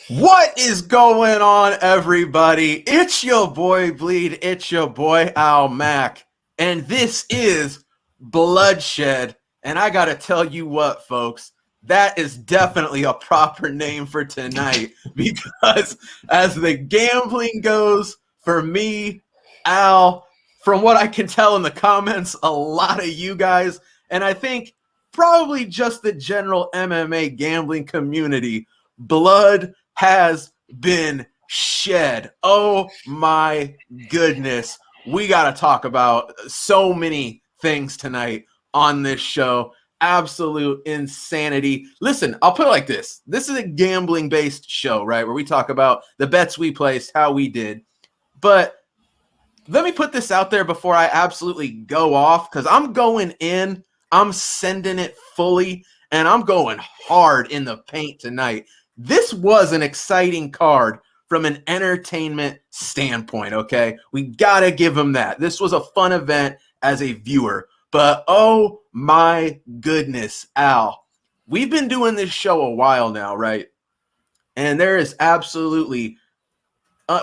What is going on, everybody? It's your boy Bleed. It's your boy Al Mac. And this is Bloodshed. And I got to tell you what, folks, that is definitely a proper name for tonight. Because as the gambling goes, for me, Al, from what I can tell in the comments, a lot of you guys, and I think probably just the general MMA gambling community, blood has been shed. Oh my goodness. We got to talk about so many things tonight on this show. Absolute insanity. Listen, I'll put it like this. This is a gambling based show, right? Where we talk about the bets we placed, how we did. But let me put this out there before I absolutely go off, because I'm going in, I'm sending it fully, and I'm going hard in the paint tonight. This was an exciting card from an entertainment standpoint, okay? We got to give them that. This was a fun event as a viewer. But oh my goodness, Al, we've been doing this show a while now, right? And there is absolutely,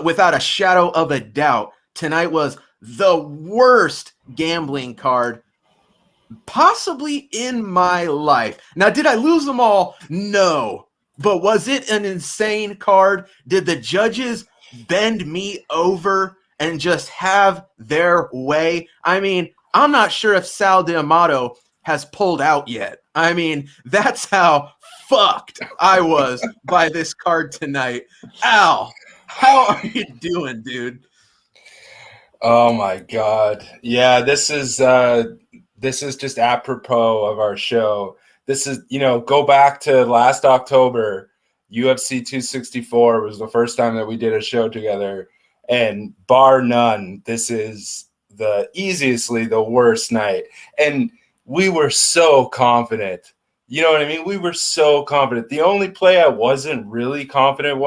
without a shadow of a doubt, tonight was the worst gambling card possibly in my life. Now, did I lose them all? No. But was it an insane card? Did the judges bend me over and just have their way? I mean, I'm not sure if Sal D'Amato has pulled out yet. I mean, that's how fucked I was by this card tonight. Al, how are you doing, dude? Oh my God. Yeah, this is just apropos of our show. This is, go back to last October, UFC 264 was the first time that we did a show together. And bar none, this is easily the worst night. And we were so confident. You know what I mean? We were so confident. The only play I wasn't really confident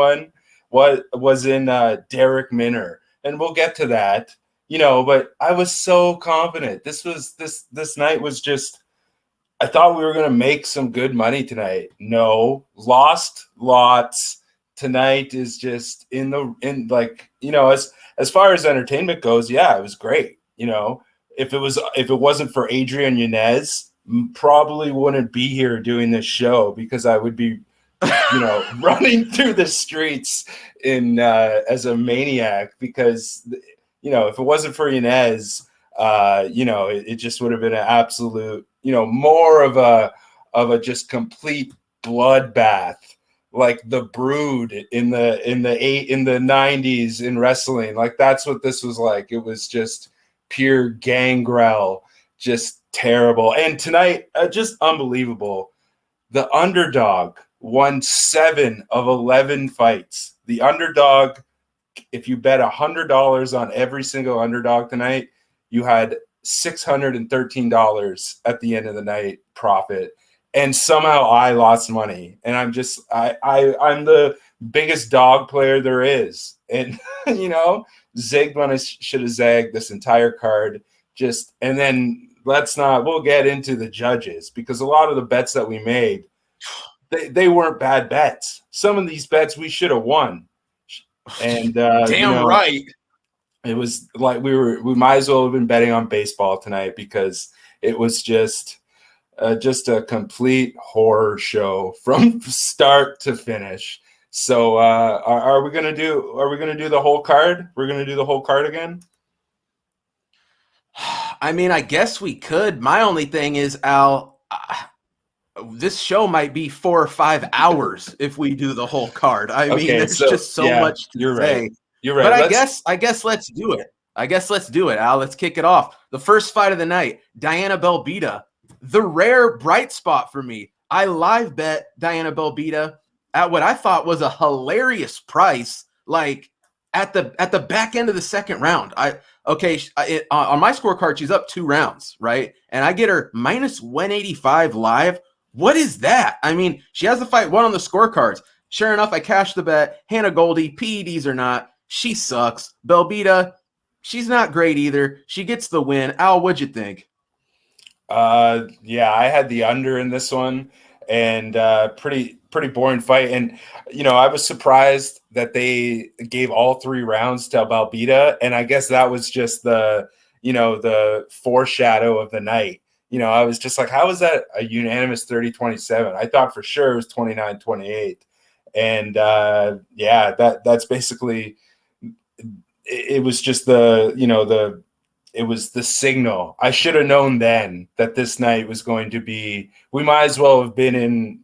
was in Derek Minner. And we'll get to that, but I was so confident. This night was just, I thought we were going to make some good money tonight. No, lost lots. Tonight is just as far as entertainment goes, yeah, it was great. If it wasn't for Adrian Yanez, probably wouldn't be here doing this show, because I would be, running through the streets as a maniac, because, if it wasn't for Yanez, it just would have been an absolute, more of a just complete bloodbath, like the Brood in the 90s in wrestling. Like, that's what this was like. It was just pure gangrel, just terrible. And tonight, just unbelievable. The underdog won 7 of 11 fights. The underdog, if you bet $100 on every single underdog tonight, you had $613 at the end of the night profit. And somehow I lost money. And I'm the biggest dog player there is. And, zigged when I should have zagged this entire card. And then we'll get into the judges, because a lot of the bets that we made, they weren't bad bets. Some of these bets we should have won. And Damn right. It was like we might as well have been betting on baseball tonight, because it was just a complete horror show from start to finish. So are we gonna do the whole card? We're gonna do the whole card again? I mean, I guess we could. My only thing is, Al, this show might be 4 or 5 hours if we do the whole card. I mean, there's just so much to say. Right. You're right. But I guess let's do it. Al. Let's kick it off. The first fight of the night, Diana Belbiţă, the rare bright spot for me. I live bet Diana Belbiţă at what I thought was a hilarious price, like at the back end of the second round. On my scorecard, she's up 2 rounds, right? And I get her minus 185 live. What is that? I mean, she has the fight won on the scorecards. Sure enough, I cashed the bet. Hannah Goldy, PEDs or not, she sucks. Belbiţă, she's not great either. She gets the win. Al, what'd you think? Yeah, I had the under in this one. and pretty boring fight. And I was surprised that they gave all 3 rounds to Belbiţă, and I guess that was just the foreshadow of the night. I was just like, how is that a unanimous 30-27? I thought for sure it was 29-28. And that's basically it was just it was the signal. I should have known then that this night was going to be. We might as well have been in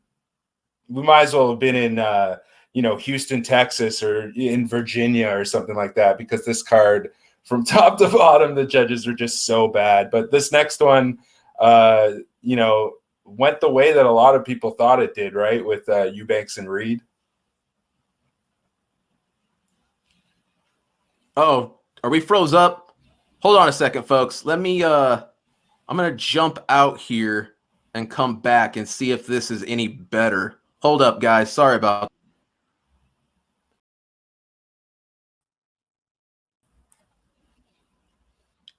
Houston, Texas, or in Virginia or something like that, because this card from top to bottom, the judges are just so bad. But this next one, went the way that a lot of people thought it did, right? With Eubanks and Reed. Oh, are we froze up? Hold on a second, folks. Let me I'm going to jump out here and come back and see if this is any better. Hold up, guys. Sorry about that.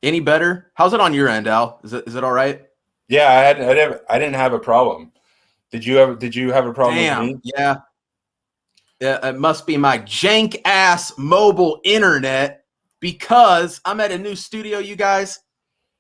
Any better? How's it on your end, Al? Is it all right? Yeah, I didn't have a problem. Did you have a problem with me? Yeah. Yeah, it must be my jank ass mobile internet, because I'm at a new studio, you guys.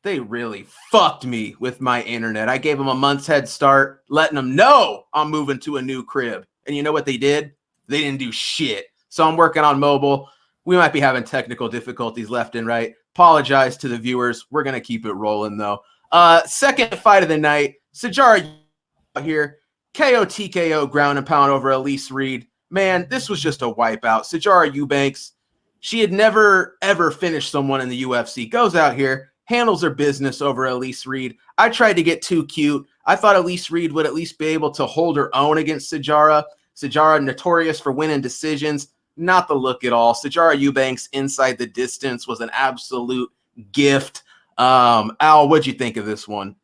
They really fucked me with my internet. I gave them a month's head start, letting them know I'm moving to a new crib. And you know what they did? They didn't do shit. So I'm working on mobile. We might be having technical difficulties left and right. Apologize to the viewers. We're going to keep it rolling, though. Second fight of the night, Sijara here. KO TKO ground and pound over Elise Reed. Man, this was just a wipeout. Sijara Eubanks, she had never, ever finished someone in the UFC. Goes out here, handles her business over Elise Reed. I tried to get too cute. I thought Elise Reed would at least be able to hold her own against Sijara. Sijara, notorious for winning decisions. Not the look at all. Sijara Eubanks inside the distance was an absolute gift. Al, what'd you think of this one?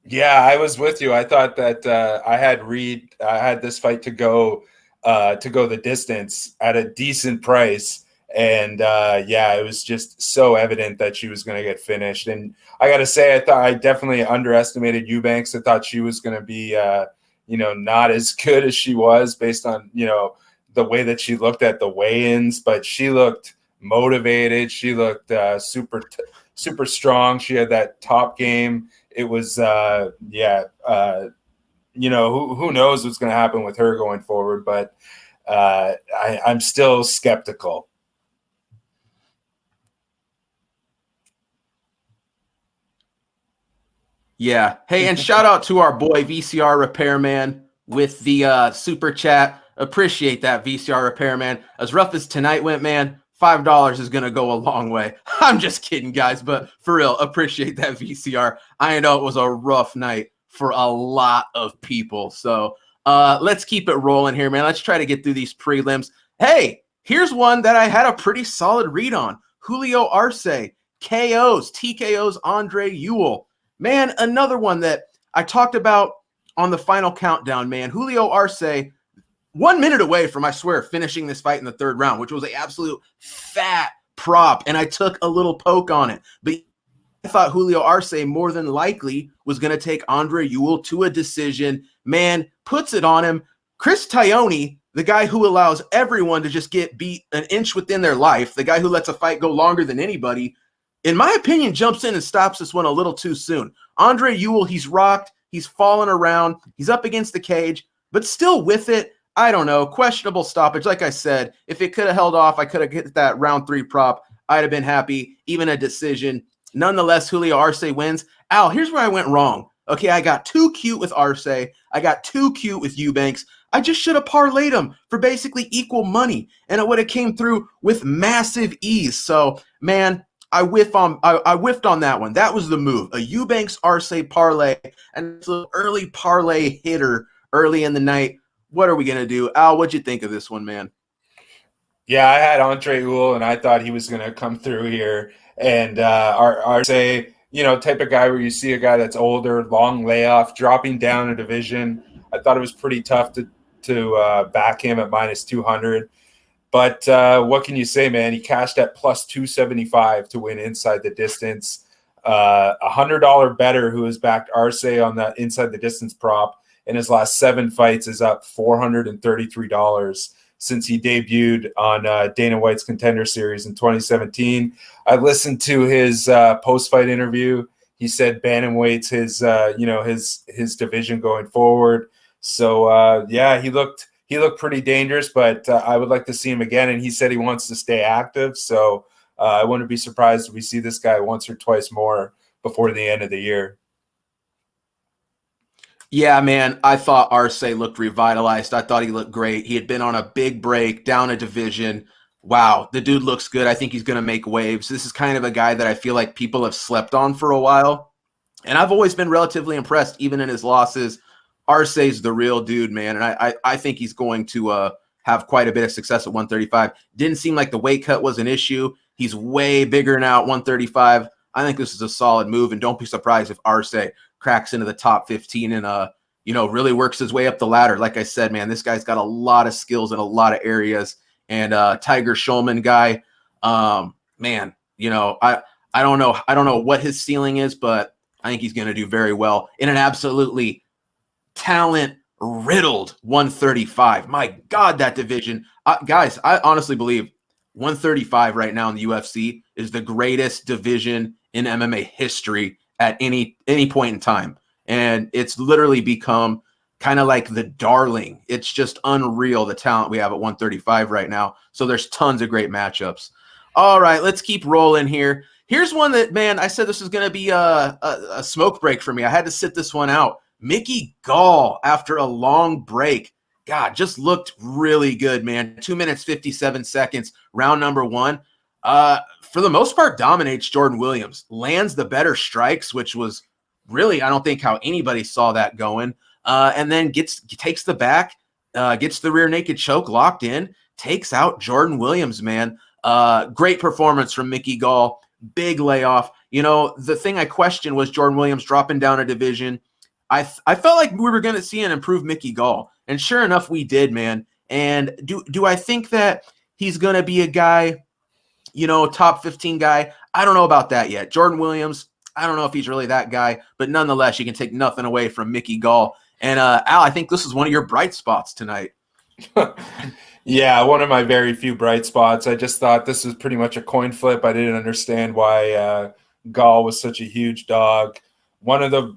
Yeah, I was with you. I thought that I had this fight to go the distance at a decent price. And it was just so evident that she was going to get finished. And I got to say, I definitely underestimated Eubanks. I thought she was going to be, not as good as she was based on, the way that she looked at the weigh-ins. But she looked motivated. She looked super strong. She had that top game. It was, who knows what's going to happen with her going forward. But I'm still skeptical. Yeah. Hey, and shout out to our boy VCR Repairman with the super chat. Appreciate that, VCR Repairman. As rough as tonight went, man, $5 is going to go a long way. I'm just kidding, guys, but for real, appreciate that, VCR. I know it was a rough night for a lot of people. So let's keep it rolling here, man. Let's try to get through these prelims. Hey, here's one that I had a pretty solid read on. Julio Arce, KOs, TKOs, Andre Ewell. Man, another one that I talked about on the final countdown, man. Julio Arce, 1 minute away from, I swear, finishing this fight in the third round, which was an absolute fat prop, and I took a little poke on it. But I thought Julio Arce more than likely was going to take Andre Ewell to a decision. Man, puts it on him. Chris Taglioni, the guy who allows everyone to just get beat an inch within their life, the guy who lets a fight go longer than anybody, in my opinion, jumps in and stops this one a little too soon. Andre Ewell, he's rocked. He's fallen around. He's up against the cage, but still with it. I don't know. Questionable stoppage. Like I said, if it could have held off, I could have hit that round 3 prop. I'd have been happy. Even a decision. Nonetheless, Julio Arce wins. Al, here's where I went wrong. Okay, I got too cute with Arce. I got too cute with Eubanks. I just should have parlayed them for basically equal money, and it would have came through with massive ease. So, man, I whiffed on that one. That was the move. A Eubanks Arce parlay, and it's an early parlay hitter early in the night. What are we going to do? Al, what'd you think of this one, man? Yeah, I had Andre Ewell, and I thought he was going to come through here. And Arce, type of guy where you see a guy that's older, long layoff, dropping down a division. I thought it was pretty tough to back him at minus 200. But what can you say, man? He cashed at plus 275 to win inside the distance. $100 better who has backed Arce on that inside the distance prop in his last 7 fights is up $433 since he debuted on Dana White's Contender Series in 2017. I listened to his post-fight interview. He said bantamweight's his division going forward. So he looked pretty dangerous, but I would like to see him again. And he said he wants to stay active. So I wouldn't be surprised if we see this guy once or twice more before the end of the year. Yeah, man, I thought Arce looked revitalized. I thought he looked great. He had been on a big break, down a division. Wow, the dude looks good. I think he's going to make waves. This is kind of a guy that I feel like people have slept on for a while. And I've always been relatively impressed, even in his losses. Arce's the real dude, man. And I think he's going to have quite a bit of success at 135. Didn't seem like the weight cut was an issue. He's way bigger now at 135. I think this is a solid move. And don't be surprised if Arce cracks into the top 15 and really works his way up the ladder. Like I said, man, this guy's got a lot of skills in a lot of areas. And Tiger Schulman guy, man, I don't know what his ceiling is, but I think he's going to do very well in an absolutely talent riddled 135. My God, that division, guys, I honestly believe 135 right now in the UFC is the greatest division in MMA history at any point in time. And it's literally become kind of like the darling. It's just unreal, the talent we have at 135 right now. So there's tons of great matchups. All right, let's keep rolling here. Here's one that, man, I said this was going to be a smoke break for me. I had to sit this one out. Mickey Gall, after a long break, God, just looked really good, man. 2 minutes, 57 seconds, round number 1. For the most part, dominates Jordan Williams, lands the better strikes, which was really, I don't think how anybody saw that going. And then takes the back, gets the rear naked choke locked in, takes out Jordan Williams, man. Great performance from Mickey Gall. Big layoff. The thing I questioned was Jordan Williams dropping down a division. I felt like we were going to see an improved Mickey Gall. And sure enough, we did, man. And do I think that he's going to be a guy, top 15 guy? I don't know about that yet. Jordan Williams, I don't know if he's really that guy. But nonetheless, you can take nothing away from Mickey Gall. And Al, I think this is one of your bright spots tonight. Yeah, one of my very few bright spots. I just thought this was pretty much a coin flip. I didn't understand why Gall was such a huge dog. One of the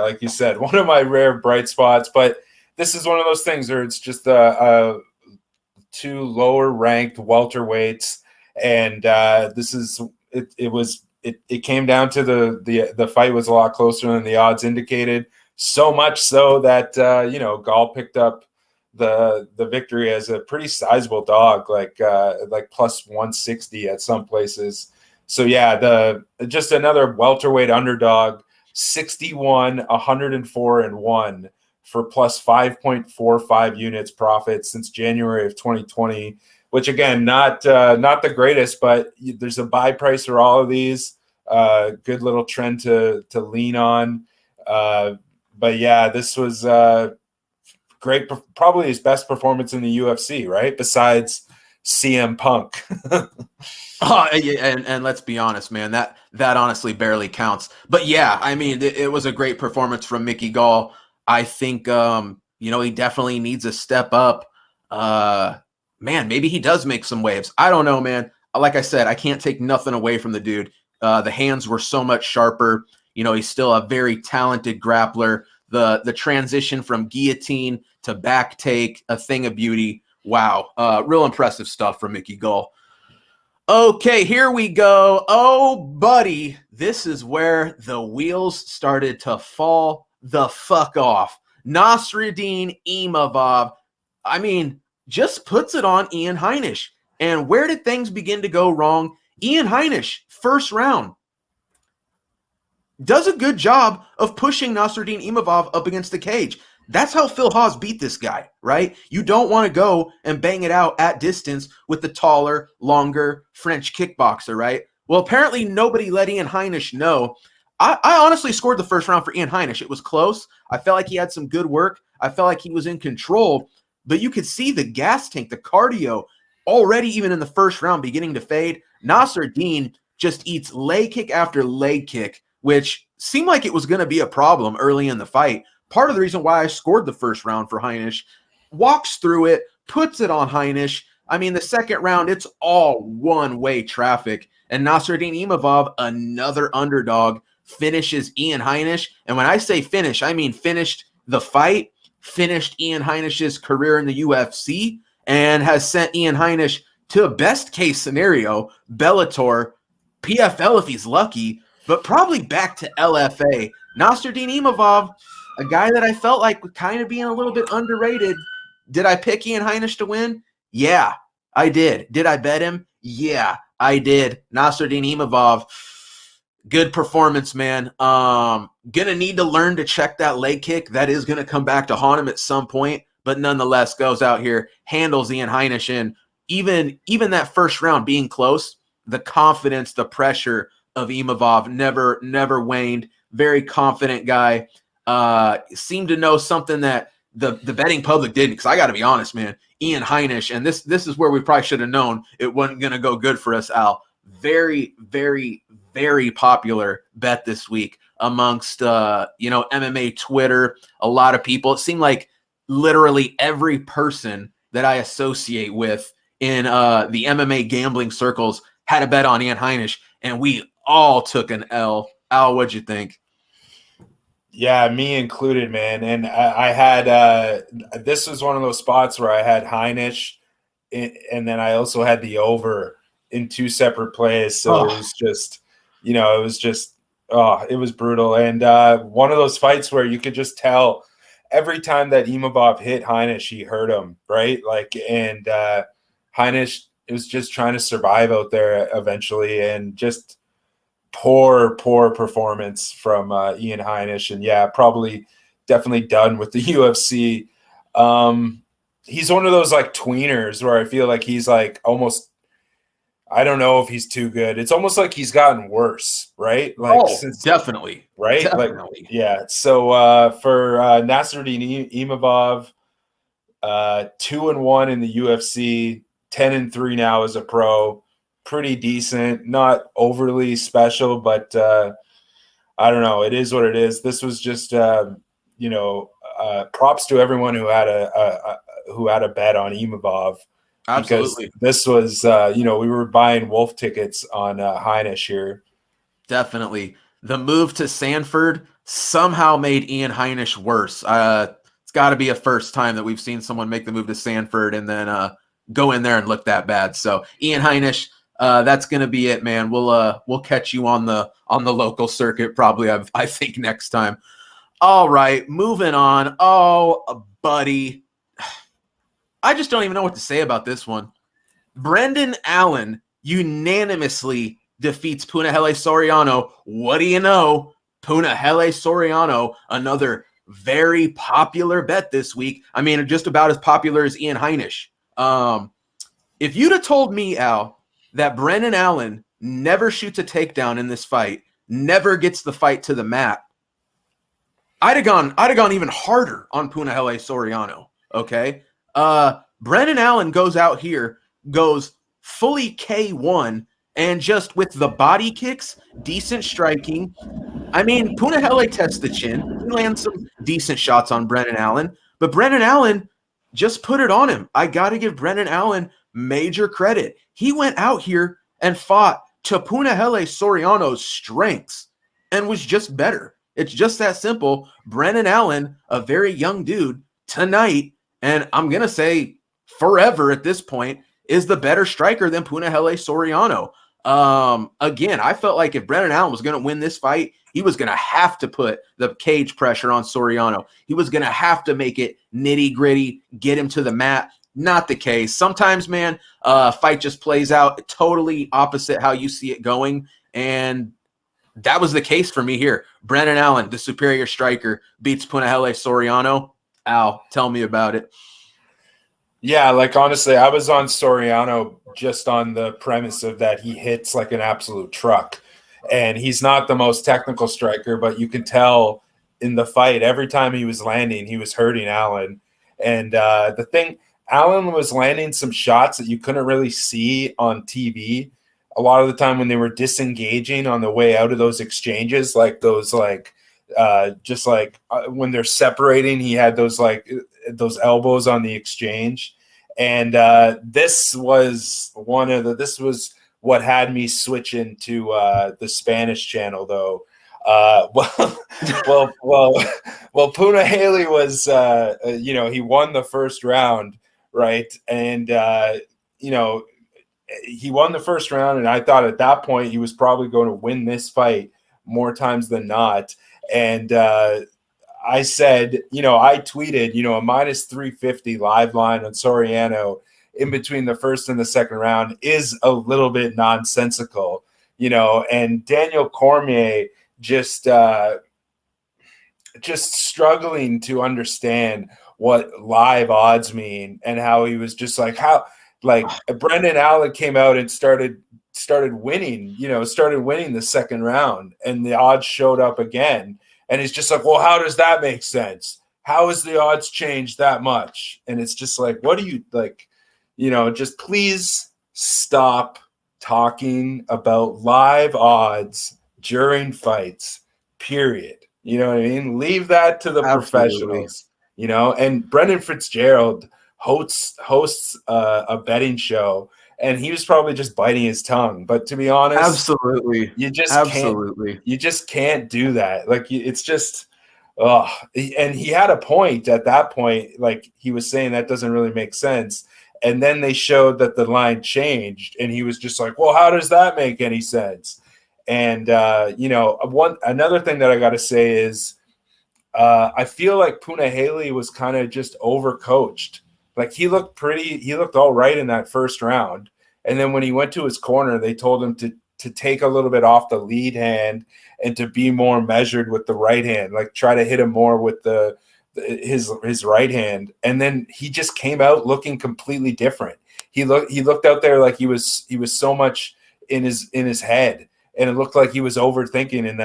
like you said, one of my rare bright spots. But this is one of those things where it's just two lower ranked welterweights, and it came down to the fight was a lot closer than the odds indicated. So much so that Gall picked up the victory as a pretty sizable dog, like plus 160 at some places. So yeah, just another welterweight underdog, 61, 104 and 1 for plus 5.45 units profit since January of 2020, which again, not the greatest, but there's a buy price for all of these. Good little trend to lean on. But yeah, this was great, probably his best performance in the UFC, right? Besides CM Punk. And let's be honest, man, that honestly barely counts. But yeah, I mean, it was a great performance from Mickey Gall. I think, he definitely needs a step up. Man, maybe he does make some waves. I don't know, man. Like I said, I can't take nothing away from the dude. The hands were so much sharper. He's still a very talented grappler. The transition from guillotine to back take, a thing of beauty. Wow. Real impressive stuff from Mickey Gall. Okay, here we go. Oh, buddy, this is where the wheels started to fall the fuck off. Nassourdine Imavov, I mean, just puts it on Ian Heinisch. And where did things begin to go wrong? Ian Heinisch, first round, does a good job of pushing Nassourdine Imavov up against the cage. That's how Phil Hawes beat this guy, right? You don't want to go and bang it out at distance with the taller, longer French kickboxer, right? Well, apparently nobody let Ian Heinisch know. I honestly scored the first round for Ian Heinisch. It was close. I felt like he had some good work. I felt like he was in control. But you could see the gas tank, the cardio, already even in the first round beginning to fade. Nassourdine just eats leg kick after leg kick, which seemed like it was going to be a problem early in the fight. part of the reason why I scored the first round for Heinisch. Walks through it, puts it on Heinisch. I mean, the second round, it's all one-way traffic. And Nassourdine Imavov, another underdog, finishes Ian Heinisch. And when I say finish, I mean finished the fight, finished Ian Heinisch's career in the UFC, and has sent Ian Heinisch to a best-case scenario, Bellator, PFL if he's lucky, but probably back to LFA. Nassourdine Imavov, a guy that I felt like was kind of being a little bit underrated. Did I pick Ian Heinisch to win? Yeah, I did. Did I bet him? Yeah, I did. Nassourdine Imavov, good performance, man. Gonna need to learn to check that leg kick. That is gonna come back to haunt him at some point, but nonetheless goes out here, handles Ian Heinisch, and even that first round being close, the confidence, the pressure of Imavov never waned. Very confident guy. Seemed to know something that the betting public didn't, because I got to be honest, man. Ian Heinisch, and this is where we probably should have known it wasn't going to go good for us, Al. Very, very, very popular bet this week amongst MMA Twitter. A lot of people. It seemed like literally every person that I associate with in the MMA gambling circles had a bet on Ian Heinisch, and we all took an L. Al, what'd you think? Yeah, me included, man. And I had this was one of those spots where I had Heinisch, and then I also had the over in two separate plays. So it was just, it was brutal. And one of those fights where you could just tell every time that Imavov hit Heinisch, he hurt him, right? And Heinisch was just trying to survive out there eventually, and just poor performance from Ian Heinisch. And yeah, definitely done with the UFC. He's one of those tweeners where I feel like he's almost, I don't know if he's too good. It's almost like he's gotten worse, right? Definitely. Right? Definitely. Yeah. So for Nassourdine Imavov, 2-1 in the UFC, 10-3 now as a pro. Pretty decent, not overly special, but I don't know. It is what it is. This was just, props to everyone who had a bet on Imavov. Absolutely. Because this was, we were buying wolf tickets on Heinisch here. Definitely. The move to Sanford somehow made Ian Heinisch worse. It's got to be a first time that we've seen someone make the move to Sanford and then go in there and look that bad. So Ian Heinisch, that's going to be it, man. We'll catch you on the local circuit probably, I think, next time. All right, moving on. Oh, buddy. I just don't even know what to say about this one. Brendan Allen unanimously defeats Punahele Soriano. What do you know? Punahele Soriano, another very popular bet this week. I mean, just about as popular as Ian Heinisch. If you'd have told me, Al, that Brendan Allen never shoots a takedown in this fight, never gets the fight to the mat, I'd have gone even harder on Punahele Soriano. Okay. Brendan Allen goes out here, goes fully K1, and just with the body kicks, decent striking. I mean, Punahele tests the chin. He lands some decent shots on Brendan Allen, but Brendan Allen just put it on him. I got to give Brendan Allen major credit. He went out here and fought to Punahele Soriano's strengths and was just better. It's just that simple. Brendan Allen, a very young dude, tonight, and I'm going to say forever at this point, is the better striker than Punahele Soriano. Again, I felt like if Brendan Allen was going to win this fight, he was going to have to put the cage pressure on Soriano. He was going to have to make it nitty gritty, get him to the mat. Not the case. Sometimes, man, fight just plays out totally opposite how you see it going. And that was the case for me here. Brendan Allen, the superior striker, beats Punahele Soriano. Al, tell me about it. Yeah, honestly, I was on Soriano just on the premise of that he hits like an absolute truck. And he's not the most technical striker, but you can tell in the fight, every time he was landing, he was hurting Allen. And the thing, Allen was landing some shots that you couldn't really see on TV. A lot of the time when they were disengaging on the way out of those exchanges, just like when they're separating, he had those elbows on the exchange. And this was what had me switching to the Spanish channel, though. Well, Punahele was, he won the first round, right? And, he won the first round, and I thought at that point he was probably going to win this fight more times than not. And I said, I tweeted, a minus 350 live line on Soriano in between the first and the second round is a little bit nonsensical, and Daniel Cormier just struggling to understand what live odds mean, and how he was just like, Brendan Allen came out and started winning, started winning the second round, and the odds showed up again. And he's just like, well, how does that make sense? How has the odds changed that much? And it's just like, what do you like, just please stop talking about live odds during fights, period. You know what I mean? Leave that to the professionals, and Brendan Fitzgerald hosts a betting show, and he was probably just biting his tongue. But to be honest, absolutely, you just can't do that. Like, it's just, and he had a point at that point. Like, he was saying that doesn't really make sense. And then they showed that the line changed, and he was just like, well, how does that make any sense? And, another thing that I got to say is I feel like Punahele was kind of just overcoached. Like, he looked all right in that first round. And then when he went to his corner, they told him to take a little bit off the lead hand and to be more measured with the right hand, like try to hit him more with his right hand. And then he just came out looking completely different. He looked out there like he was so much in his head, and it looked like he was overthinking in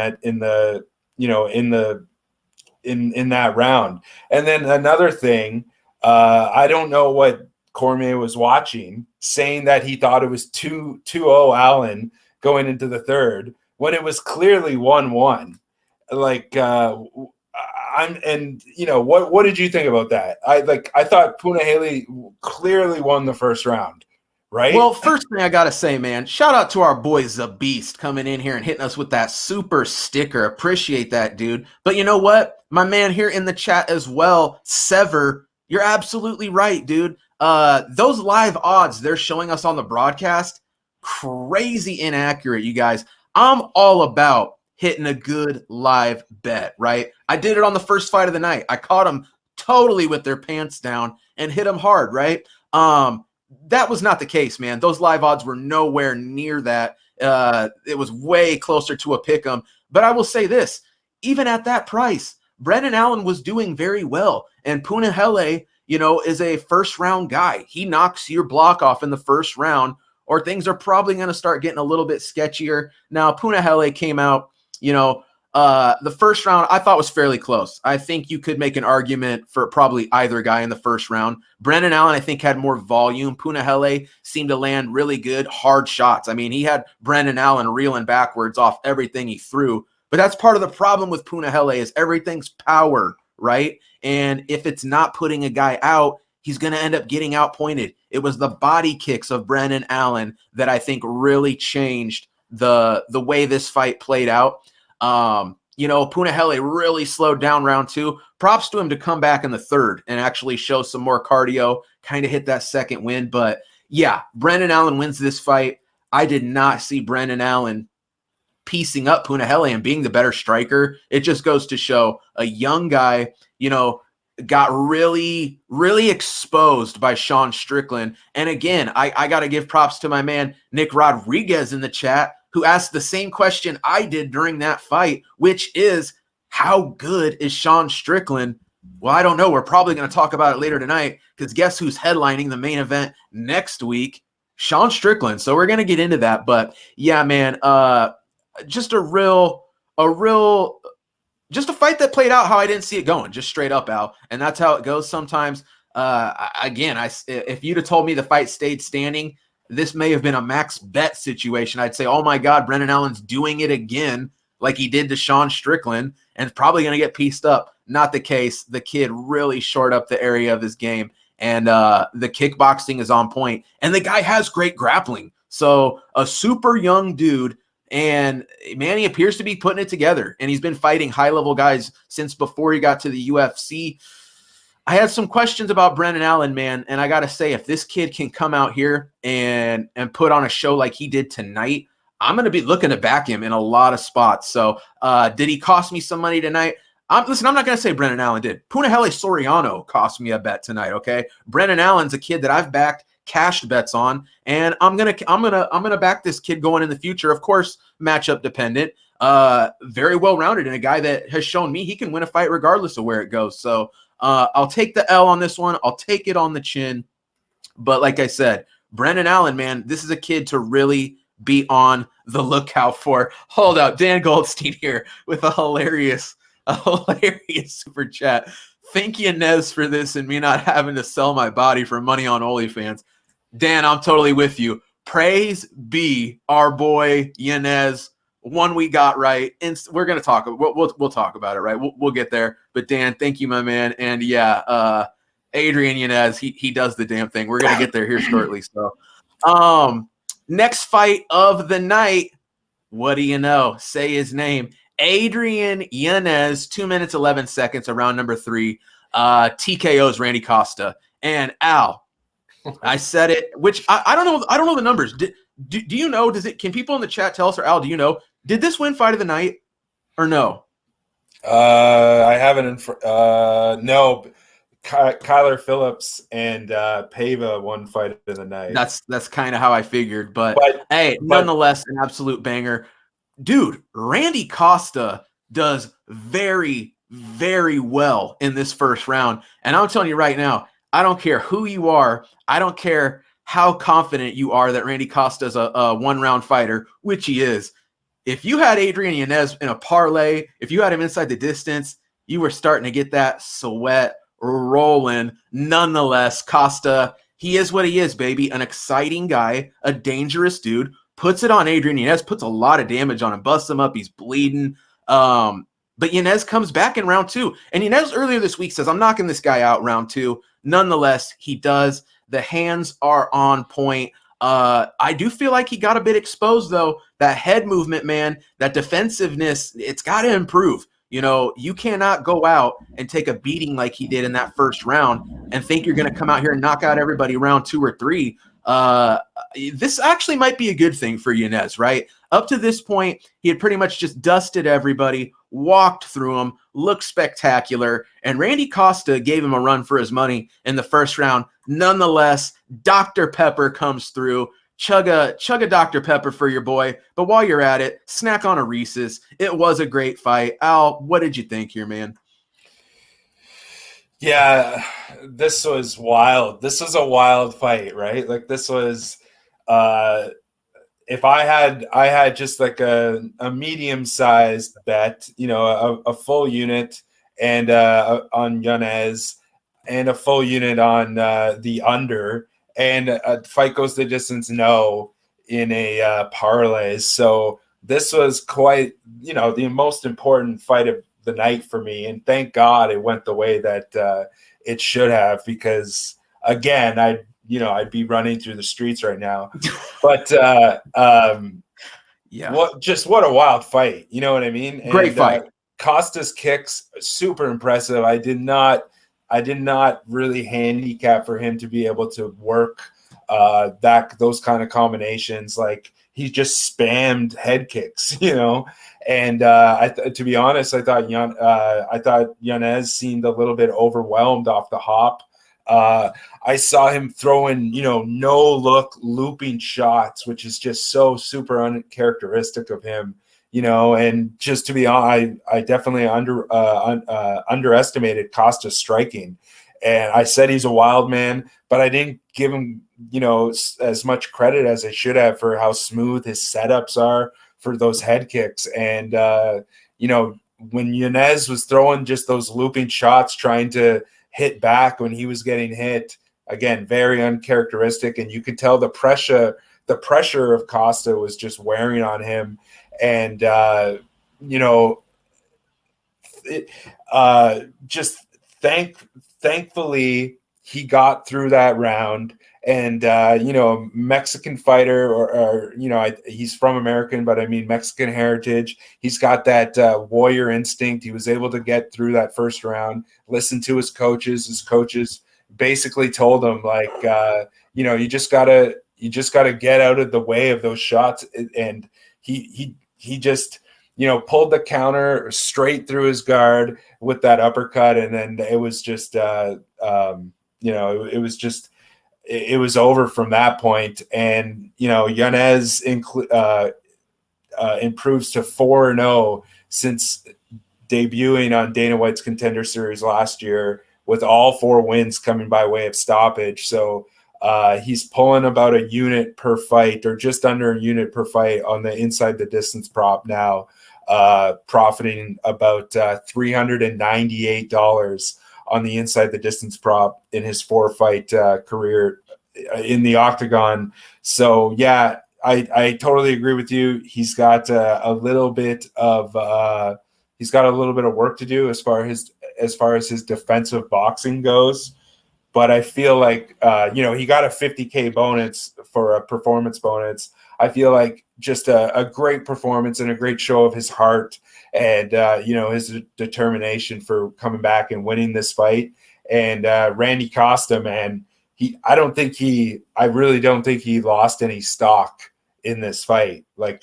that round. And then another thing, I don't know what Cormier was watching, saying that he thought it was 2-0 Allen going into the third, when it was clearly 1-1. Like, what did you think about that? I thought Punahele clearly won the first round, right? Well, first thing I gotta say, man, shout out to our boy Zabeast coming in here and hitting us with that super sticker. Appreciate that, dude. But you know what? My man here in the chat as well, Sever, you're absolutely right, dude. Those live odds they're showing us on the broadcast, crazy inaccurate, you guys. I'm all about hitting a good live bet, right? I did it on the first fight of the night. I caught them totally with their pants down and hit them hard, right? That was not the case, man. Those live odds were nowhere near that. It was way closer to a pick 'em. But I will say this, even at that price, Brendan Allen was doing very well. And Punahele, is a first round guy. He knocks your block off in the first round, or things are probably going to start getting a little bit sketchier. Now, Punahele came out, the first round I thought was fairly close. I think you could make an argument for probably either guy in the first round. Brendan Allen, I think, had more volume. Punahele seemed to land really good, hard shots. I mean, he had Brendan Allen reeling backwards off everything he threw. But that's part of the problem with Punahele is everything's power, right? And if it's not putting a guy out, he's going to end up getting outpointed. It was the body kicks of Brendan Allen that I think really changed the way this fight played out. Punahele really slowed down round two. Props to him to come back in the third and actually show some more cardio, kind of hit that second win. But yeah, Brendan Allen wins this fight. I did not see Brendan Allen piecing up Punahele and being the better striker. It just goes to show a young guy, got really, really exposed by Sean Strickland. And again, I got to give props to my man, Nick Rodriguez in the chat, who asked the same question I did during that fight, which is, how good is Sean Strickland? Well, I don't know. We're probably going to talk about it later tonight, because guess who's headlining the main event next week? Sean Strickland. So we're going to get into that. But yeah, man, just a fight that played out how I didn't see it going, just straight up, Al. And that's how it goes sometimes. If you'd have told me the fight stayed standing, this may have been a max bet situation. I'd say, oh my God, Brendan Allen's doing it again. like he did to Sean Strickland and probably going to get pieced up. Not the case. The kid really shored up the area of his game, and the kickboxing is on point, and the guy has great grappling. So a super young dude, and man, he appears to be putting it together, and he's been fighting high-level guys since before he got to the UFC. I had some questions about Brendan Allen, man, and I got to say, if this kid can come out here and put on a show like he did tonight, I'm going to be looking to back him in a lot of spots. So did he cost me some money tonight? Listen, I'm not going to say Brendan Allen did. Punahele Soriano cost me a bet tonight, okay? Brendan Allen's a kid that I've backed cashed bets on, and I'm gonna back this kid going in the future. Of course, matchup dependent. Very well rounded, and a guy that has shown me he can win a fight regardless of where it goes. So I'll take the L on this one. I'll take it on the chin. But like I said, Brendan Allen, man, this is a kid to really be on the lookout for. Hold up, Dan Goldstein here with a hilarious super chat. Thank you, Yanez, for this and me not having to sell my body for money on OnlyFans. Dan, I'm totally with you. Praise be our boy Yanez. One we got right, and we're gonna talk. We'll talk about it, right? We'll get there. But Dan, thank you, my man. And yeah, Adrian Yanez, he does the damn thing. We're gonna get there here shortly. So, next fight of the night. What do you know? Say his name. Adrian Yanez, 2 minutes 11 seconds, around number 3. TKO's Randy Costa. And Al, I said it, which I don't know. I don't know the numbers. Do you know? Can people in the chat tell us, or Al, do you know? Did this win fight of the night or no? I haven't. No. Kyler Phillips and Paiva won fight of the night. That's kind of how I figured. But hey, nonetheless, an absolute banger. Dude, Randy Costa does very, very well in this first round. And I'm telling you right now, I don't care who you are. I don't care how confident you are that Randy Costa is a one-round fighter, which he is. If you had Adrian Yanez in a parlay, if you had him inside the distance, you were starting to get that sweat rolling. Nonetheless, Costa, he is what he is, baby. An exciting guy, a dangerous dude. Puts it on Adrian Yanez, puts a lot of damage on him, busts him up, he's bleeding. But Yanez comes back in round 2. And Yanez earlier this week says, I'm knocking this guy out round 2. Nonetheless, he does. The hands are on point. I do feel like he got a bit exposed, though. That head movement, man, that defensiveness, it's got to improve. You know, you cannot go out and take a beating like he did in that first round and think you're going to come out here and knock out everybody round 2 or 3. This actually might be a good thing for Yanez, right? Up to this point, he had pretty much just dusted everybody, walked through them, looked spectacular, and Randy Costa gave him a run for his money in the first round. Nonetheless, Dr. Pepper comes through. Chug a Dr. Pepper for your boy. But while you're at it, snack on a Reese's. It was a great fight. Al, what did you think here, man? Yeah, this was wild. This was a wild fight, right? Like this was if I had just like a medium-sized bet, you know, a full unit and on Yanez and a full unit on the under, and a fight goes the distance no in a parlay. So this was quite, you know, the most important fight of the night for me, and thank God it went the way that it should have, because again, I'd be running through the streets right now. But yeah, what a wild fight, you know what I mean? Great fight. Costa's kicks super impressive. I did not really handicap for him to be able to work those kind of combinations. Like he just spammed head kicks, you know. And to be honest, I thought Yanez seemed a little bit overwhelmed off the hop. I saw him throwing, you know, no look looping shots, which is just so super uncharacteristic of him, you know. And just to be honest, I definitely underestimated Costa's striking. And I said he's a wild man, but I didn't give him, you know, as much credit as I should have for how smooth his setups are for those head kicks. And, you know, when Yanez was throwing just those looping shots, trying to hit back when he was getting hit, again, very uncharacteristic. And you could tell the pressure of Costa was just wearing on him. And you know, just thankfully he got through that round. And, you know, Mexican fighter, or you know, he's from American, but I mean, Mexican heritage. He's got that warrior instinct. He was able to get through that first round, listen to his coaches. His coaches basically told him, like, you know, you just gotta get out of the way of those shots. And he just, you know, pulled the counter straight through his guard with that uppercut. And then it was just, you know, it was over from that point. And, you know, Yanez improves to 4-0 since debuting on Dana White's Contender Series last year, with all 4 wins coming by way of stoppage. So he's pulling about a unit per fight, or just under a unit per fight, on the inside the distance prop now, profiting about $398 on the inside the distance prop in his 4-fight career in the octagon. So yeah, I totally agree with you. He's got a little bit of work to do as far as his defensive boxing goes. But I feel like, you know, he got a $50K bonus for a performance bonus. I feel like just a great performance and a great show of his heart, and, you know, his determination for coming back and winning this fight. And Randy Costa, man, I really don't think he lost any stock in this fight. Like,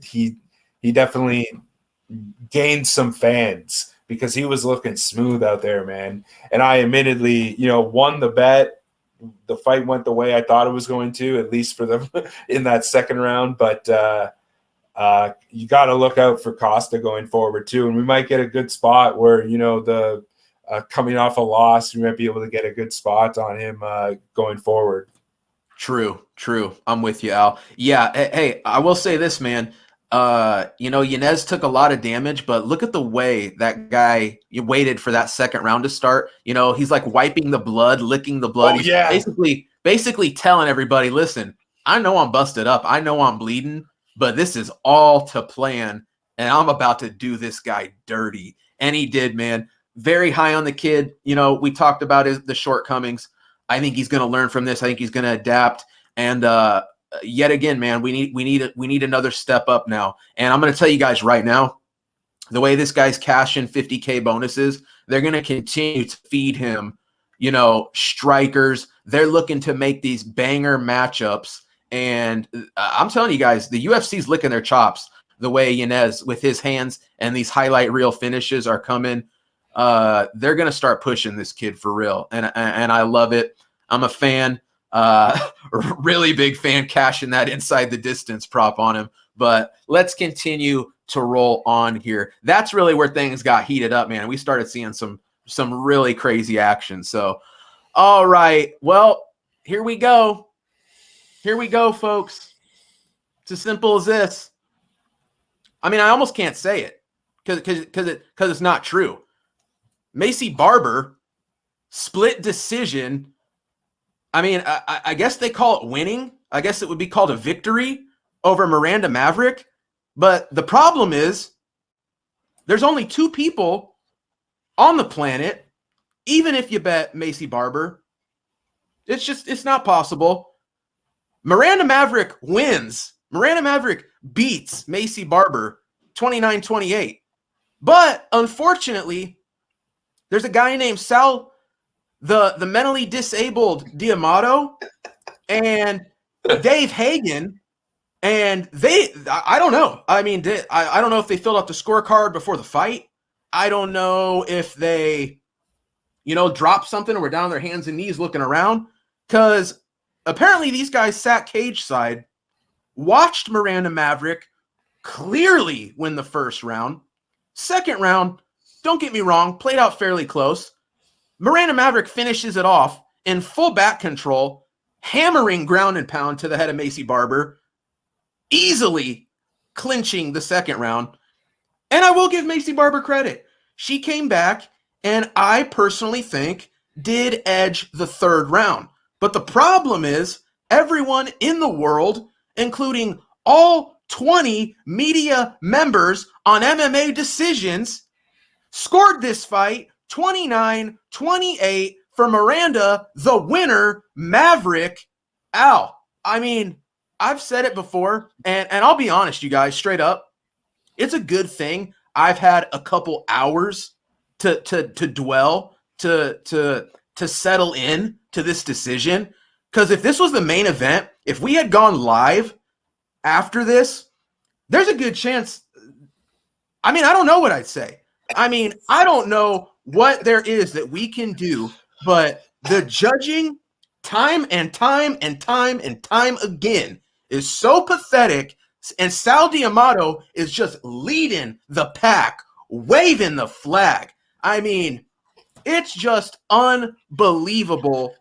he definitely gained some fans, because he was looking smooth out there, man. And I admittedly, you know, won the bet. The fight went the way I thought it was going to, at least for them in that second round. But you got to look out for Costa going forward too. And we might get a good spot where, you know, the coming off a loss, we might be able to get a good spot on him going forward. True. I'm with you, Al. Yeah. Hey, I will say this, man. You know, Yanez took a lot of damage, but look at the way that guy waited for that second round to start. You know, he's like wiping the blood, licking the blood. Oh, he's yeah. basically telling everybody, listen, I know I'm busted up. I know I'm bleeding, but this is all to plan, and I'm about to do this guy dirty. And he did, man. Very high on the kid. You know, we talked about the shortcomings. I think he's going to learn from this. I think he's going to adapt. And, yet again, man, we need another step up now. And I'm going to tell you guys right now, the way this guy's cashing 50K bonuses, they're going to continue to feed him, you know, strikers. They're looking to make these banger matchups. And I'm telling you guys, the UFC's licking their chops the way Yanez, with his hands and these highlight reel finishes, are coming. They're going to start pushing this kid for real. And I love it. I'm a fan. Really big fan, cashing that inside the distance prop on him. But let's continue to roll on here. That's really where things got heated up, man. We started seeing some really crazy action. So, all right, well, here we go, folks. It's as simple as this. I mean, I almost can't say it because it's not true. Maycee Barber, split decision. I mean, I guess they call it winning. I guess it would be called a victory over Miranda Maverick. But the problem is there's only 2 people on the planet, even if you bet Maycee Barber. It's not possible. Miranda Maverick wins. Miranda Maverick beats Maycee Barber 29-28. But unfortunately, there's a guy named Sal, the mentally disabled Diamato, and Dave Hagen, and I don't know. I mean, I don't know if they filled out the scorecard before the fight. I don't know if they, you know, dropped something or were down on their hands and knees looking around, because apparently these guys sat cage side, watched Miranda Maverick clearly win the first round. Second round, don't get me wrong, played out fairly close. Miranda Maverick finishes it off in full back control, hammering ground and pound to the head of Maycee Barber, easily clinching the second round. And I will give Maycee Barber credit. She came back, and I personally think did edge the third round. But the problem is everyone in the world, including all 20 media members on MMA Decisions scored this fight 29-28 for Miranda, the winner, Maverick. Al, I mean, I've said it before, and I'll be honest, you guys, straight up, it's a good thing I've had a couple hours to dwell, to settle in to this decision. Because if this was the main event, if we had gone live after this, there's a good chance. I mean, I don't know what I'd say. I mean, I don't know what there is that we can do, but the judging time and time and time and time again is so pathetic. And Sal D'Amato is just leading the pack, waving the flag. I mean, it's just unbelievable.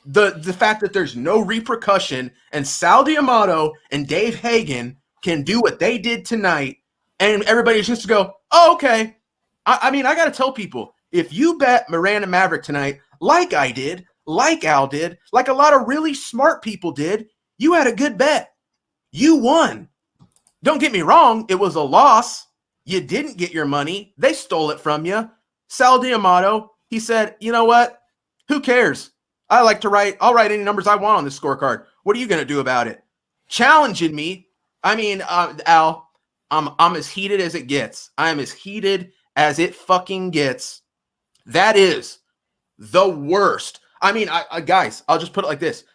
The fact that there's no repercussion and Sal D'Amato and Dave Hagen can do what they did tonight, and everybody's just to go, oh, okay. I mean, I got to tell people, if you bet Miranda Maverick tonight, like I did, like Al did, like a lot of really smart people did, you had a good bet. You won. Don't get me wrong, it was a loss. You didn't get your money. They stole it from you. Sal D'Amato, he said, you know what? Who cares? I'll write any numbers I want on this scorecard. What are you going to do about it? Challenging me. I mean, Al, I'm as heated as it gets. I am as heated as it fucking gets. That is the worst. I mean, guys, I'll just put it like this.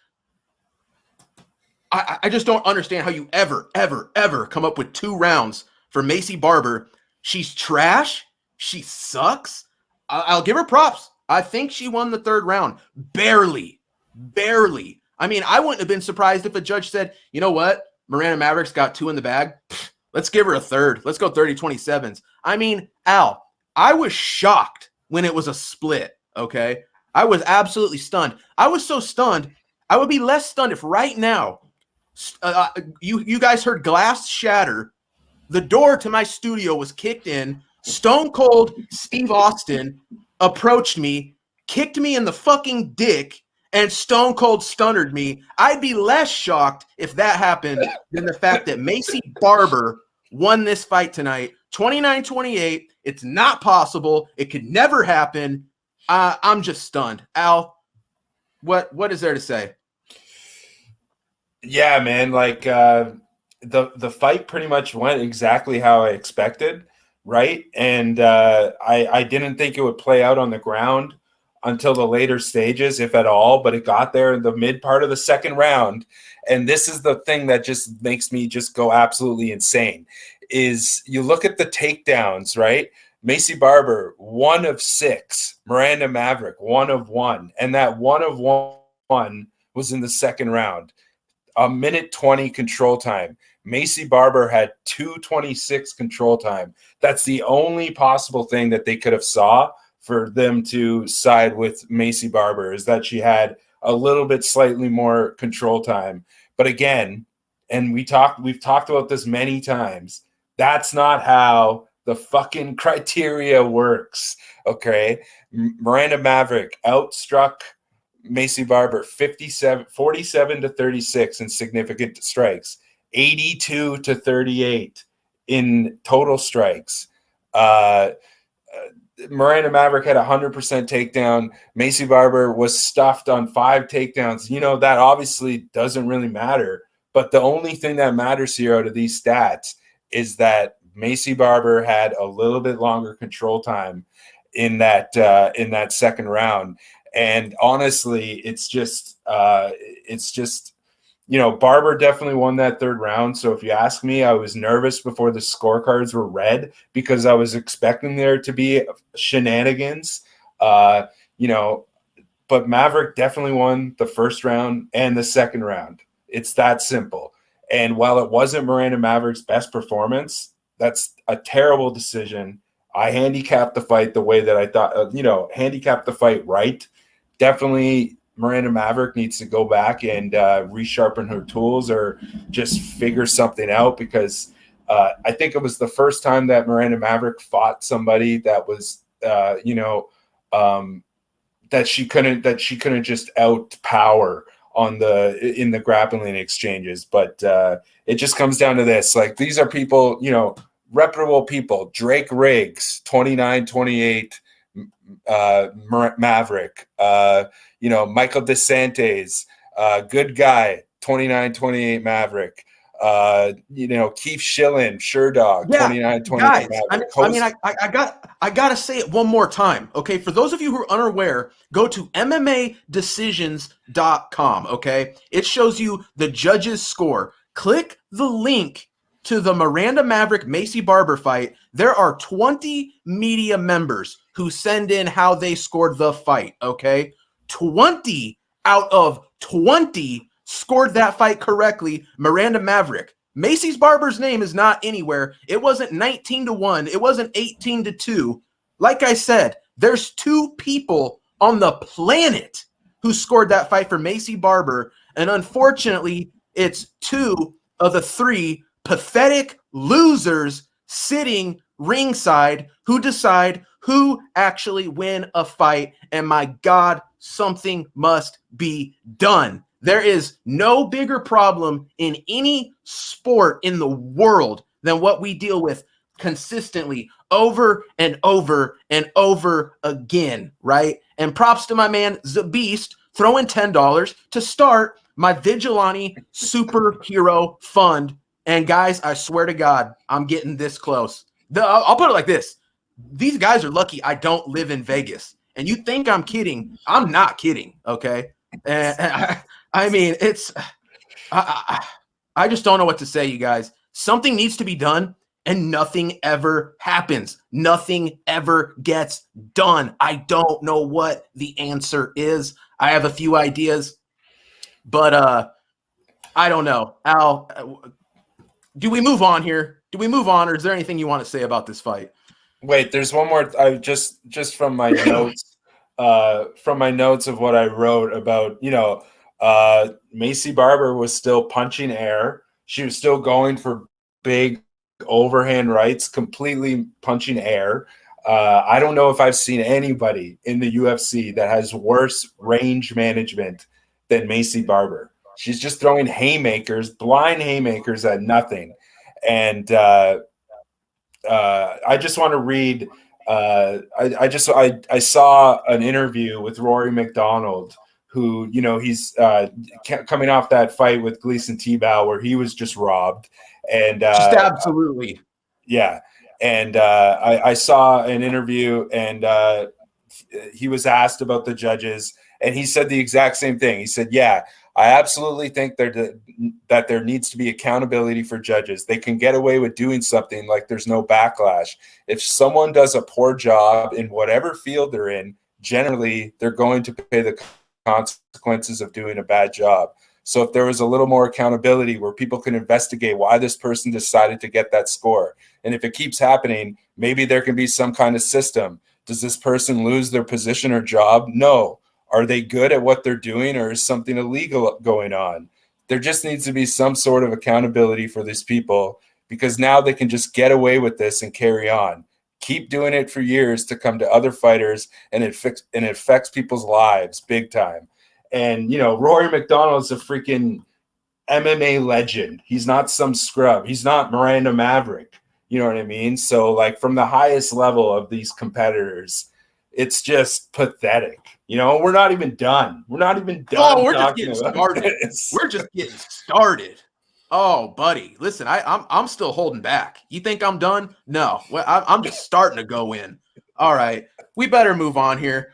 I just don't understand how you ever come up with 2 rounds for Maycee Barber. She's trash. She sucks. I'll give her props. I think she won the 3rd round. Barely. I mean, I wouldn't have been surprised if a judge said, you know what? Miranda Maverick's got 2 in the bag. Let's give her a 3rd. Let's go 30-27s. I mean, Al, I was shocked when it was a split, okay? I was absolutely stunned. I was so stunned, I would be less stunned if right now you guys heard glass shatter. The door to my studio was kicked in. Stone Cold Steve Austin approached me, kicked me in the fucking dick, and Stone Cold stunnered me. I'd be less shocked if that happened than the fact that Maycee Barber won this fight tonight. 29-28. It's not possible. It could never happen. I'm just stunned. Al, what is there to say? Yeah, man, like the fight pretty much went exactly how I expected, right? And I didn't think it would play out on the ground until the later stages, if at all, but it got there in the mid part of the 2nd round. And this is the thing that just makes me just go absolutely insane, is you look at the takedowns, right? Maycee Barber, 1 of 6. Miranda Maverick, 1 of 1. And that 1 of 1 was in the 2nd round. 1:20 control time. Maycee Barber had 2:26 control time. That's the only possible thing that they could have saw for them to side with Maycee Barber, is that she had a little bit slightly more control time. But again, and we've talked about this many times, that's not how the fucking criteria works. Okay. Miranda Maverick outstruck Maycee Barber 47-36 in significant strikes, 82-38 in total strikes. Miranda Maverick had 100% takedown. Maycee Barber was stuffed on 5 takedowns. You know, that obviously doesn't really matter. But the only thing that matters here out of these stats is that Maycee Barber had a little bit longer control time in that 2nd round. And honestly, it's just, you know, Barber definitely won that 3rd round. So if you ask me, I was nervous before the scorecards were read because I was expecting there to be shenanigans, you know, but Maverick definitely won the 1st round and the 2nd round. It's that simple. And while it wasn't Miranda Maverick's best performance, that's a terrible decision. I handicapped the fight the way that I thought, you know, handicapped the fight right. Definitely Miranda Maverick needs to go back and resharpen her tools or just figure something out, because I think it was the first time that Miranda Maverick fought somebody that was, you know, that she couldn't just outpower in the grappling exchanges. But it just comes down to this. Like, these are people, you know, reputable people. Drake Riggs, 29-28 Maverick. You know, Michael DeSantis, good guy, 29-28 Maverick. You know, Keith Schillen, Sherdog, 29-28 guys, Maverick. I gotta say it one more time, okay? For those of you who are unaware, go to MMAdecisions.com, okay? It shows you the judges' score. Click the link to the Miranda Maverick Maycee Barber fight. There are 20 media members who send in how they scored the fight, okay? 20 out of 20 scored that fight correctly. Miranda Maverick. Maycee's Barber's name is not anywhere. It wasn't 19-1. It wasn't 18-2. Like I said, there's 2 people on the planet who scored that fight for Maycee Barber. And unfortunately, it's 2 of the 3 pathetic losers sitting ringside who decide who actually win a fight. And my God, something must be done. There is no bigger problem in any sport in the world than what we deal with consistently over and over and over again, right? And props to my man, the Beast, throwing $10 to start my Vigilante Superhero Fund. And guys, I swear to God, I'm getting this close. I'll put it like this. These guys are lucky I don't live in Vegas. And you think I'm kidding. I'm not kidding, okay? And I mean, I just don't know what to say, you guys. Something needs to be done, and nothing ever happens. Nothing ever gets done. I don't know what the answer is. I have a few ideas, but I don't know. Al, do we move on here? Do we move on, or is there anything you want to say about this fight? Wait, there's one more. I just from my notes, of what I wrote about, you know, Maycee Barber was still punching air. She was still going for big overhand rights, completely punching air. I don't know if I've seen anybody in the UFC that has worse range management than Maycee Barber. She's just throwing haymakers, blind haymakers at nothing. And I just want to read. I saw an interview with Rory McDonald, who, you know, he's coming off that fight with Gleason Tebow where he was just robbed. And just absolutely. Yeah. And I saw an interview, and he was asked about the judges, and he said the exact same thing. He said, yeah, I absolutely think that there needs to be accountability for judges. They can get away with doing something like there's no backlash. If someone does a poor job in whatever field they're in, generally they're going to pay the consequences of doing a bad job. So if there was a little more accountability where people can investigate why this person decided to get that score, and if it keeps happening, maybe there can be some kind of system. Does this person lose their position or job? No. Are they good at what they're doing, or is something illegal going on? There just needs to be some sort of accountability for these people, because now they can just get away with this and carry on. Keep doing it for years to come to other fighters, and it affects people's lives big time. And, you know, Rory McDonald's a freaking MMA legend. He's not some scrub. He's not Miranda Maverick. You know what I mean? So, like, from the highest level of these competitors, it's just pathetic. You know, we're not even done. We're not even done. Oh, we're just getting started. We're just getting started. Oh, buddy, listen, I'm still holding back. You think I'm done? No, well, I'm just starting to go in. All right, we better move on here.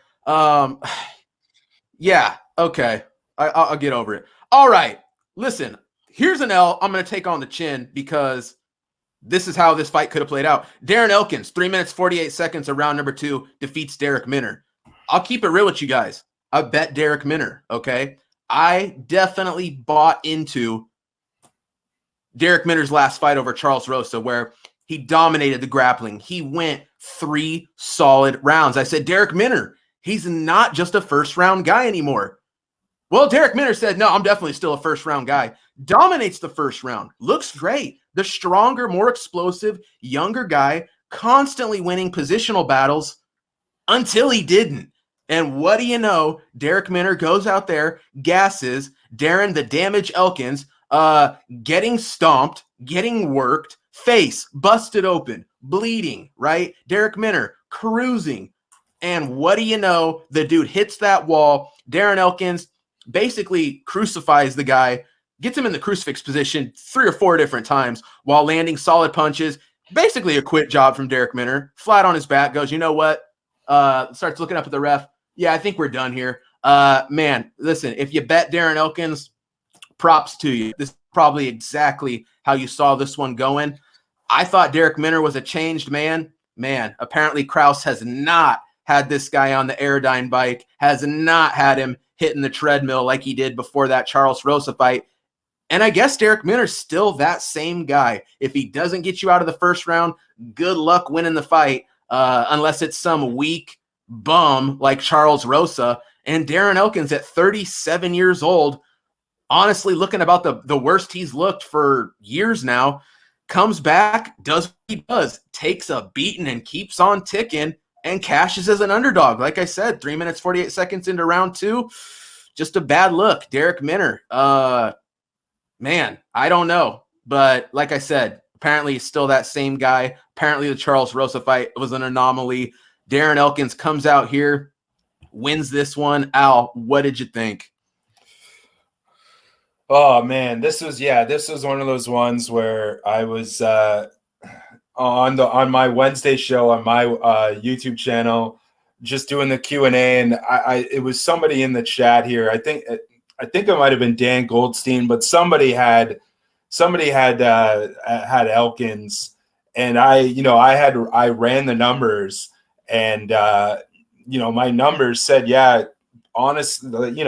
Yeah, okay, I'll get over it. All right, listen, here's an L I'm going to take on the chin, because this is how this fight could have played out. Darren Elkins, 3 minutes, 48 seconds of round number 2, defeats Derek Minner. I'll keep it real with you guys. I bet Derek Minner, okay? I definitely bought into Derek Minner's last fight over Charles Rosa, where he dominated the grappling. He went 3 solid rounds. I said, Derek Minner, he's not just a first-round guy anymore. Well, Derek Minner said, no, I'm definitely still a first-round guy. Dominates the first round. Looks great. The stronger, more explosive, younger guy, constantly winning positional battles until he didn't. And what do you know? Derek Minner goes out there, gasses, Darren the Damage Elkins getting stomped, getting worked, face busted open, bleeding, right? Derek Minner cruising. And what do you know? The dude hits that wall. Darren Elkins basically crucifies the guy, gets him in the crucifix position 3 or 4 different times while landing solid punches. Basically a quit job from Derek Minner. Flat on his back, goes, you know what? Starts looking up at the ref. Yeah, I think we're done here. Man, listen, if you bet Darren Elkins, props to you. This is probably exactly how you saw this one going. I thought Derek Minner was a changed man. Man, apparently Krause has not had this guy on the Aerodyne bike, has not had him hitting the treadmill like he did before that Charles Rosa fight. And I guess Derek Minner's still that same guy. If he doesn't get you out of the first round, good luck winning the fight, unless it's some weak bum like Charles Rosa. And Darren Elkins at 37 years old, honestly looking about the worst he's looked for years now, comes back, does what he does, takes a beating and keeps on ticking and cashes as an underdog. Like I said, 3 minutes, 48 seconds into round 2, just a bad look. Derek Minner, man, I don't know. But like I said, apparently he's still that same guy. Apparently the Charles Rosa fight was an anomaly. Darren Elkins comes out here, wins this one. Al, what did you think? Oh man, this was one of those ones where I was on my Wednesday show on my YouTube channel, just doing the Q&A, and it was somebody in the chat here. I think it might have been Dan Goldstein, but somebody had Elkins, and I ran the numbers, and my numbers said, yeah, honestly,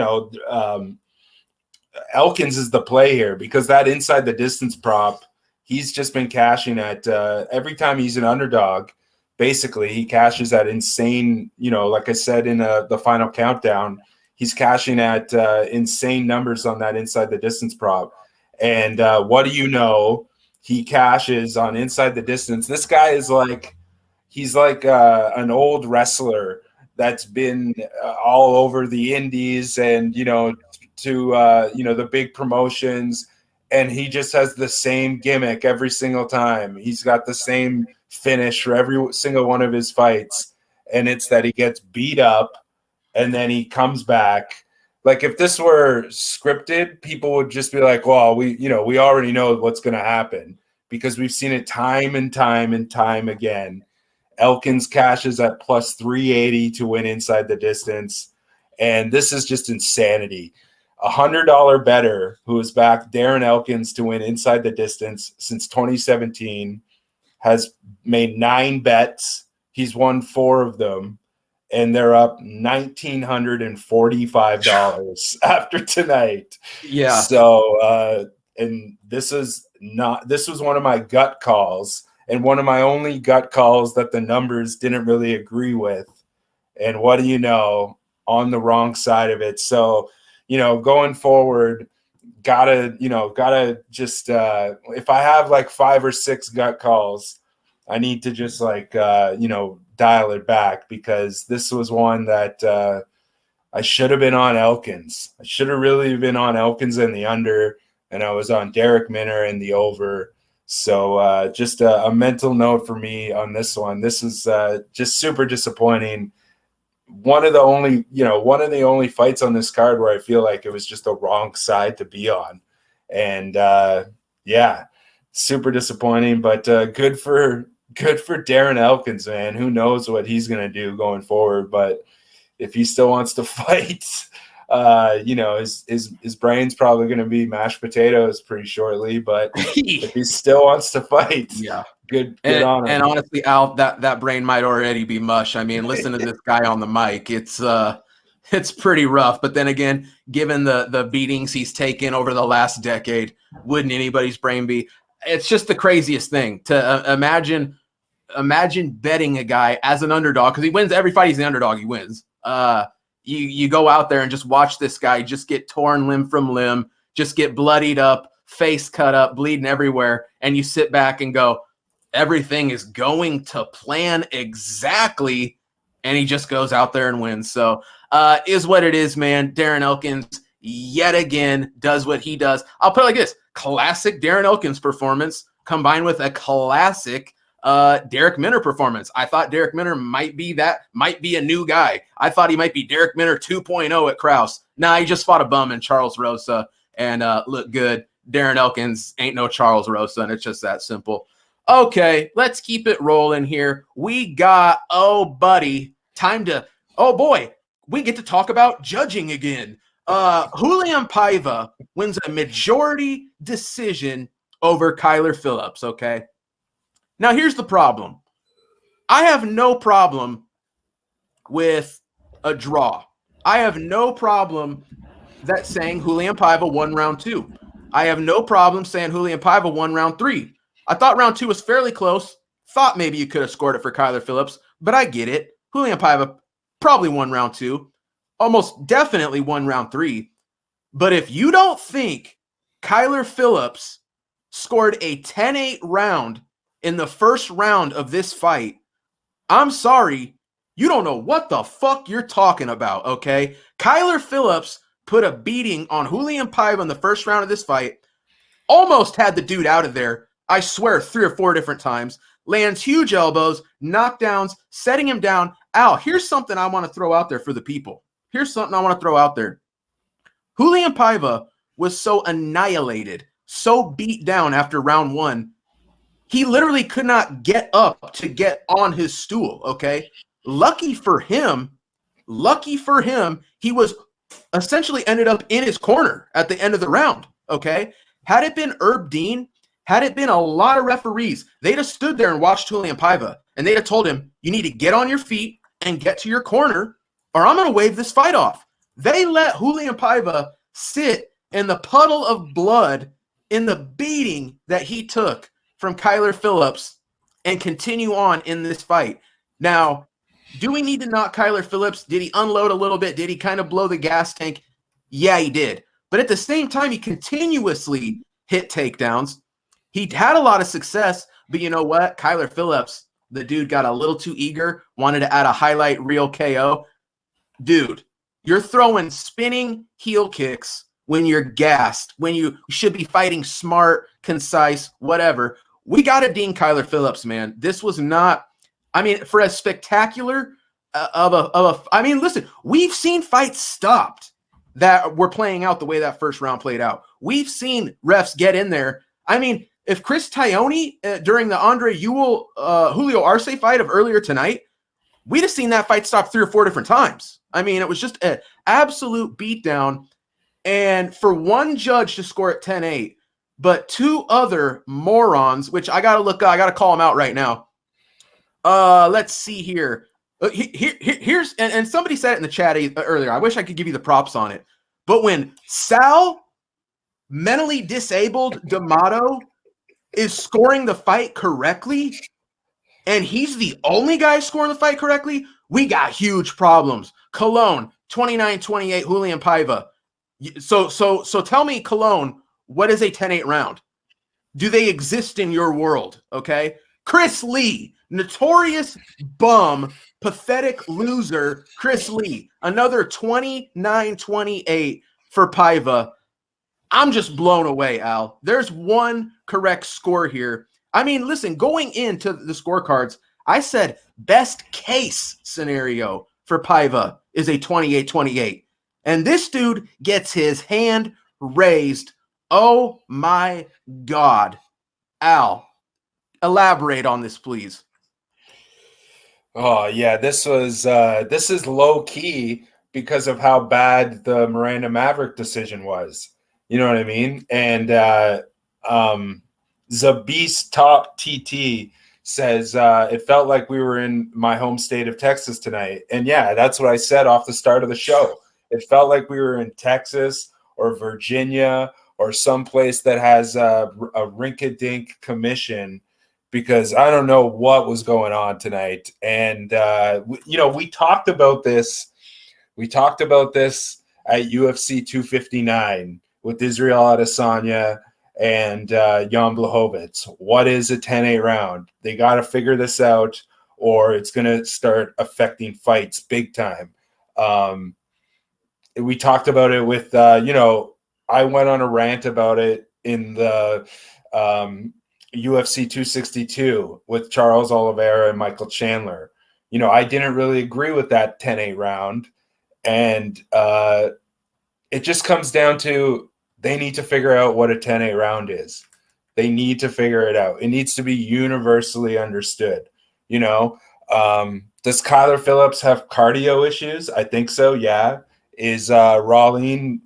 Elkins is the play here, because that inside the distance prop, he's just been cashing at every time he's an underdog. Basically, he cashes at insane, like I said in the final countdown, he's cashing at insane numbers on that inside the distance prop. And what do you know? He cashes on inside the distance. This guy is he's like an old wrestler that's been all over the indies and, the big promotions. And he just has the same gimmick every single time. He's got the same finish for every single one of his fights. And it's that he gets beat up and then he comes back. Like, if this were scripted, people would just be like, well, we already know what's going to happen, because we've seen it time and time and time again. Elkins cashes at plus 380 to win inside the distance. And this is just insanity. $100 bettor who has backed Darren Elkins to win inside the distance since 2017 has made 9 bets. He's won 4 of them, and they're up $1,945 after tonight. Yeah. So, and this was one of my gut calls, and one of my only gut calls that the numbers didn't really agree with. And what do you know? On the wrong side of it. So, going forward, gotta just, if I have like 5 or 6 gut calls, I need to just dial it back, because this was one that I should have been on Elkins. I should have really been on Elkins in the under, and I was on Derek Minner in the over. So just a mental note for me on this one. This is just super disappointing. One of the only fights on this card where I feel like it was just the wrong side to be on. And super disappointing, but good for Darren Elkins, man. Who knows what he's going to do going forward, but if he still wants to fight, his brain's probably going to be mashed potatoes pretty shortly, but if he still wants to fight, yeah. Good on him. And honestly, Al, that brain might already be mush. I mean, listen to this guy on the mic. It's pretty rough. But then again, given the beatings he's taken over the last decade, wouldn't anybody's brain be? It's just the craziest thing to imagine betting a guy as an underdog, because he wins every fight. He's the underdog. He wins. You go out there and just watch this guy just get torn limb from limb, just get bloodied up, face cut up, bleeding everywhere, and you sit back and go, everything is going to plan exactly, and he just goes out there and wins. So is what it is, man. Darren Elkins yet again does what he does. I'll put it like this: classic Darren Elkins performance combined with a classic Derek Minner performance. I thought Derek Minner might be a new guy. I thought he might be Derek Minner 2.0 at Krause. Nah, he just fought a bum in Charles Rosa and looked good. Darren Elkins ain't no Charles Rosa, and it's just that simple. Okay, let's keep it rolling here. We got, oh boy, we get to talk about judging again. Raulian Paiva wins a majority decision over Kyler Phillips, okay? Now, here's the problem. I have no problem with a draw. I have no problem saying Raulian Paiva won round 2. I have no problem saying Raulian Paiva won round 3. I thought round 2 was fairly close. Thought maybe you could have scored it for Kyler Phillips, but I get it. Raulian Paiva probably won round 2. Almost definitely won round 3. But if you don't think Kyler Phillips scored a 10-8 round in the first round of this fight, I'm sorry, you don't know what the fuck you're talking about, okay? Kyler Phillips put a beating on Raulian Paiva in the first round of this fight, almost had the dude out of there, I swear, 3 or 4 different times, lands huge elbows, knockdowns, setting him down. Al, here's something I want to throw out there for the people. Here's something I want to throw out there. Raulian Paiva was so annihilated, so beat down after round 1, he literally could not get up to get on his stool, okay? Lucky for him, he was essentially ended up in his corner at the end of the round, okay? Had it been Herb Dean, had it been a lot of referees, they'd have stood there and watched Raulian Paiva, and they'd have told him, you need to get on your feet and get to your corner, or I'm going to wave this fight off. They let Raulian Paiva sit in the puddle of blood in the beating that he took from Kyler Phillips and continue on in this fight. Now, do we need to knock Kyler Phillips? Did he unload a little bit? Did he kind of blow the gas tank? Yeah, he did. But at the same time, he continuously hit takedowns. He had a lot of success, but you know what? Kyler Phillips, the dude got a little too eager, wanted to add a highlight reel KO. Dude, you're throwing spinning heel kicks when you're gassed, when you should be fighting smart, concise, whatever. We got to ding Kyler Phillips, man. This was not, I mean, for as spectacular I mean, listen, we've seen fights stopped that were playing out the way that first round played out. We've seen refs get in there. I mean, if Chris Taioni during the Andre Ewell, Julio Arce fight of earlier tonight, we'd have seen that fight stop 3 or 4 different times. I mean, it was just an absolute beatdown. And for one judge to score at 10-8, but 2 other morons, which I got to call them out right now. Let's see here. Here's, and somebody said it in the chat earlier. I wish I could give you the props on it. But when Sal, mentally disabled D'Amato, is scoring the fight correctly, and he's the only guy scoring the fight correctly, we got huge problems. Cologne, 29-28, Raulian Paiva. So tell me, Cologne, what is a 10-8 round? Do they exist in your world? Okay. Chris Lee, notorious bum, pathetic loser. Chris Lee, another 29-28 for Paiva. I'm just blown away, Al. There's one correct score here. I mean, listen, going into the scorecards, I said best case scenario for Paiva is a 28-28. And this dude gets his hand raised. Oh my God. Al, elaborate on this, please. Oh yeah, this is low key because of how bad the Miranda Maverick decision was. You know what I mean? And Zabis Top TT says it felt like we were in my home state of Texas tonight. And yeah, that's what I said off the start of the show. It felt like we were in Texas or Virginia or someplace that has a rink-a-dink commission, because I don't know what was going on tonight. And, we talked about this. We talked about this at UFC 259 with Israel Adesanya and Jan Blachowicz. What is a 10-8 round? They got to figure this out, or it's going to start affecting fights big time. we talked about it with, I went on a rant about it in the UFC 262 with Charles Oliveira and Michael Chandler. I didn't really agree with that 10-8 round. And it just comes down to they need to figure out what a 10-8 round is. They need to figure it out. It needs to be universally understood. Does Kyler Phillips have cardio issues? I think so, yeah. Is Raulian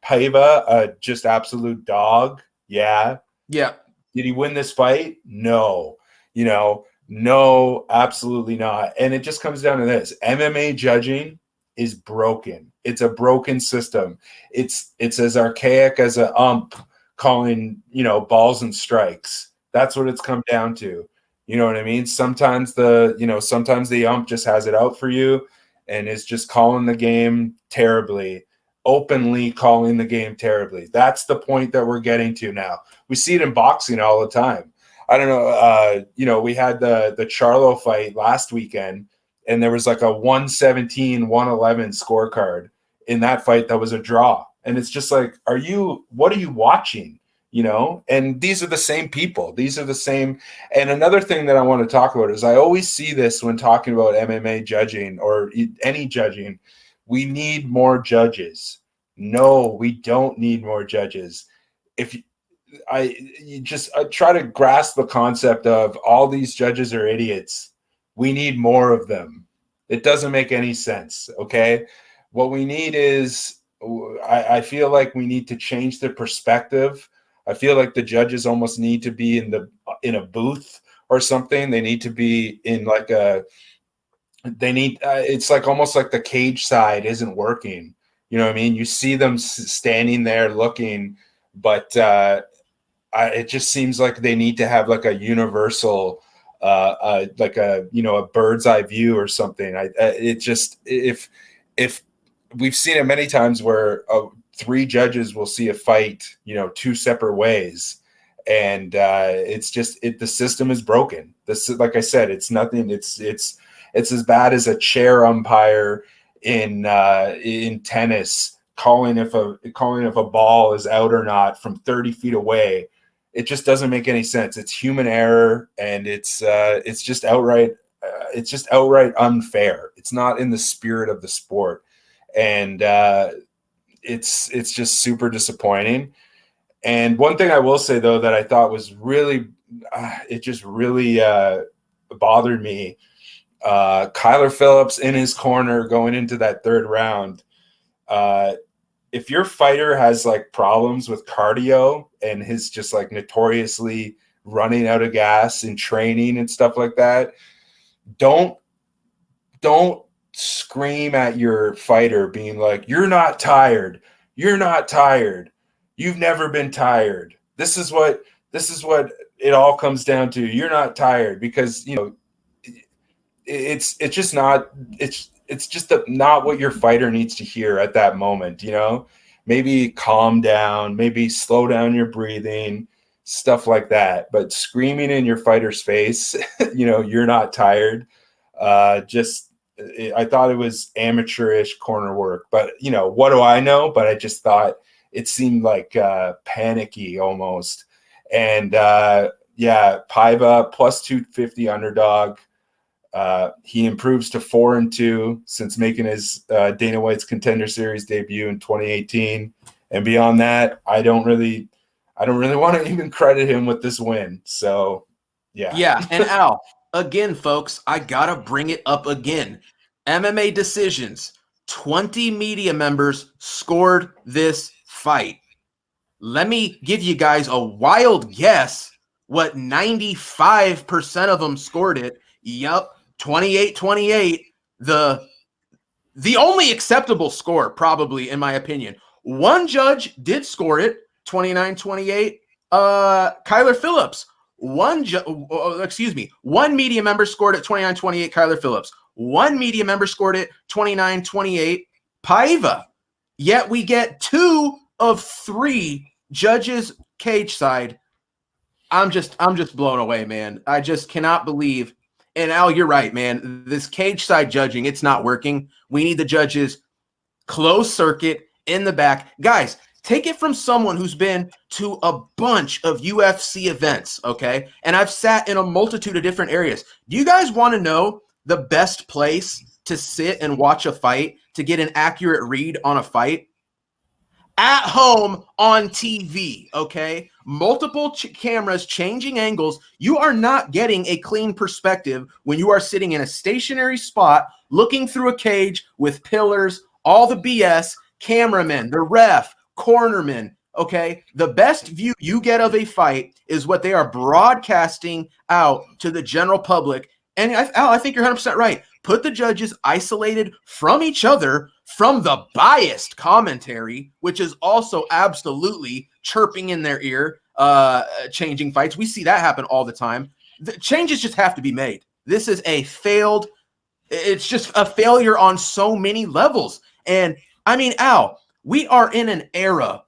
Paiva just absolute dog? Yeah. Yeah. Did he win this fight? No. No, absolutely not. And it just comes down to this. MMA judging is broken. It's a broken system. It's as archaic as an ump calling, balls and strikes. That's what it's come down to. You know what I mean? Sometimes sometimes the ump just has it out for you and is just calling the game terribly, openly calling the game terribly. That's the point that we're getting to now. We see it in boxing all the time. I don't know. We had the Charlo fight last weekend, and there was like a 117-111 scorecard in that fight that was a draw. And it's just like, what are you watching? And these are the same people. These are the same. And another thing that I want to talk about is I always see this when talking about MMA judging or any judging. We need more judges. No, we don't need more judges. I try to grasp the concept of all these judges are idiots. We need more of them. It doesn't make any sense. Okay. What we need is, I feel like we need to change the perspective. I feel like the judges almost need to be in a booth or something. They need to be in like it's like almost like the cage side isn't working. You know what I mean? You see them standing there looking, but it just seems like they need to have like a universal, like a bird's eye view or something. If we've seen it many times where 3 judges will see a fight, 2 separate ways. And the system is broken. Like I said, it's nothing. It's as bad as a chair umpire in tennis calling if a ball is out or not from 30 feet away. It just doesn't make any sense. It's human error, and it's just outright unfair. It's not in the spirit of the sport. And it's just super disappointing. And one thing I will say, though, that I thought was really it just really bothered me, Kyler Phillips in his corner going into that 3rd round. If your fighter has like problems with cardio and his just like notoriously running out of gas in training and stuff like that, don't scream at your fighter being like, you're not tired. You've never been tired. This is what it all comes down to. You're not tired, because it's just not what your fighter needs to hear at that moment. Maybe calm down, maybe slow down your breathing, stuff like that. But screaming in your fighter's face, you're not tired. I thought it was amateurish corner work, but what do I know? But I just thought it seemed like panicky almost. And Paiva plus 250 underdog. He improves to 4-2 since making his Dana White's Contender Series debut in 2018. And beyond that, I don't really want to even credit him with this win. So yeah. Yeah. And Al, again, folks, I gotta bring it up again. MMA decisions. 20 media members scored this fight. Let me give you guys a wild guess what 95% of them scored it. Yup, 28-28. The only acceptable score, probably, in my opinion. One judge did score it, 29-28. Kyler Phillips. One media member scored it 29-28, Kyler Phillips. One media member scored it 29-28, Paiva. Yet we get 2 of 3 judges cage side. I'm just blown away, man. I just cannot believe. And Al, you're right, man. This cage side judging, it's not working. We need the judges closed circuit in the back. Guys, take it from someone who's been to a bunch of UFC events, okay? And I've sat in a multitude of different areas. Do you guys want to know the best place to sit and watch a fight to get an accurate read on a fight? At home on TV, okay? Multiple cameras, changing angles. You are not getting a clean perspective when you are sitting in a stationary spot, looking through a cage with pillars, all the BS, cameramen, the ref, cornermen, okay? The best view you get of a fight is what they are broadcasting out to the general public. And Al, I think you're 100% right. Put the judges isolated from each other, from the biased commentary, which is also absolutely chirping in their ear, changing fights. We see that happen all the time. The changes just have to be made. This is it's just a failure on so many levels. And I mean, Al, we are in an era.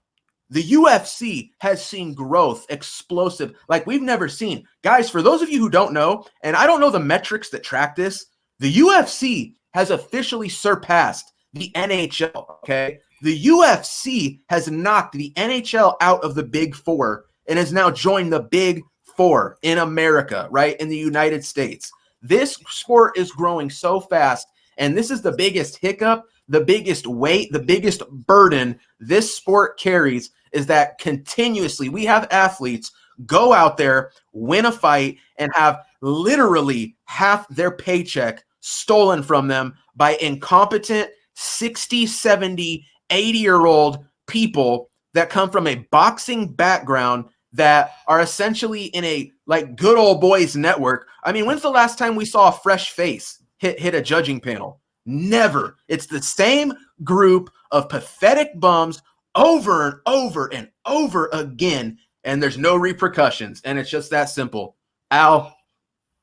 The UFC has seen growth, explosive, like we've never seen. Guys, for those of you who don't know, and I don't know the metrics that track this, the UFC has officially surpassed the NHL, okay? The UFC has knocked the NHL out of the Big Four and has now joined the Big Four in America, right? In the United States. This sport is growing so fast, and this is the biggest hiccup, the biggest weight, the biggest burden this sport carries is that continuously we have athletes go out there, win a fight, and have literally half their paycheck stolen from them by incompetent 60, 70, 80-year-old people that come from a boxing background that are essentially in a like good old boys network. I mean, when's the last time we saw a fresh face hit a judging panel? Never. It's the same group of pathetic bums over and over and over again, and there's no repercussions, and it's just that simple. Al,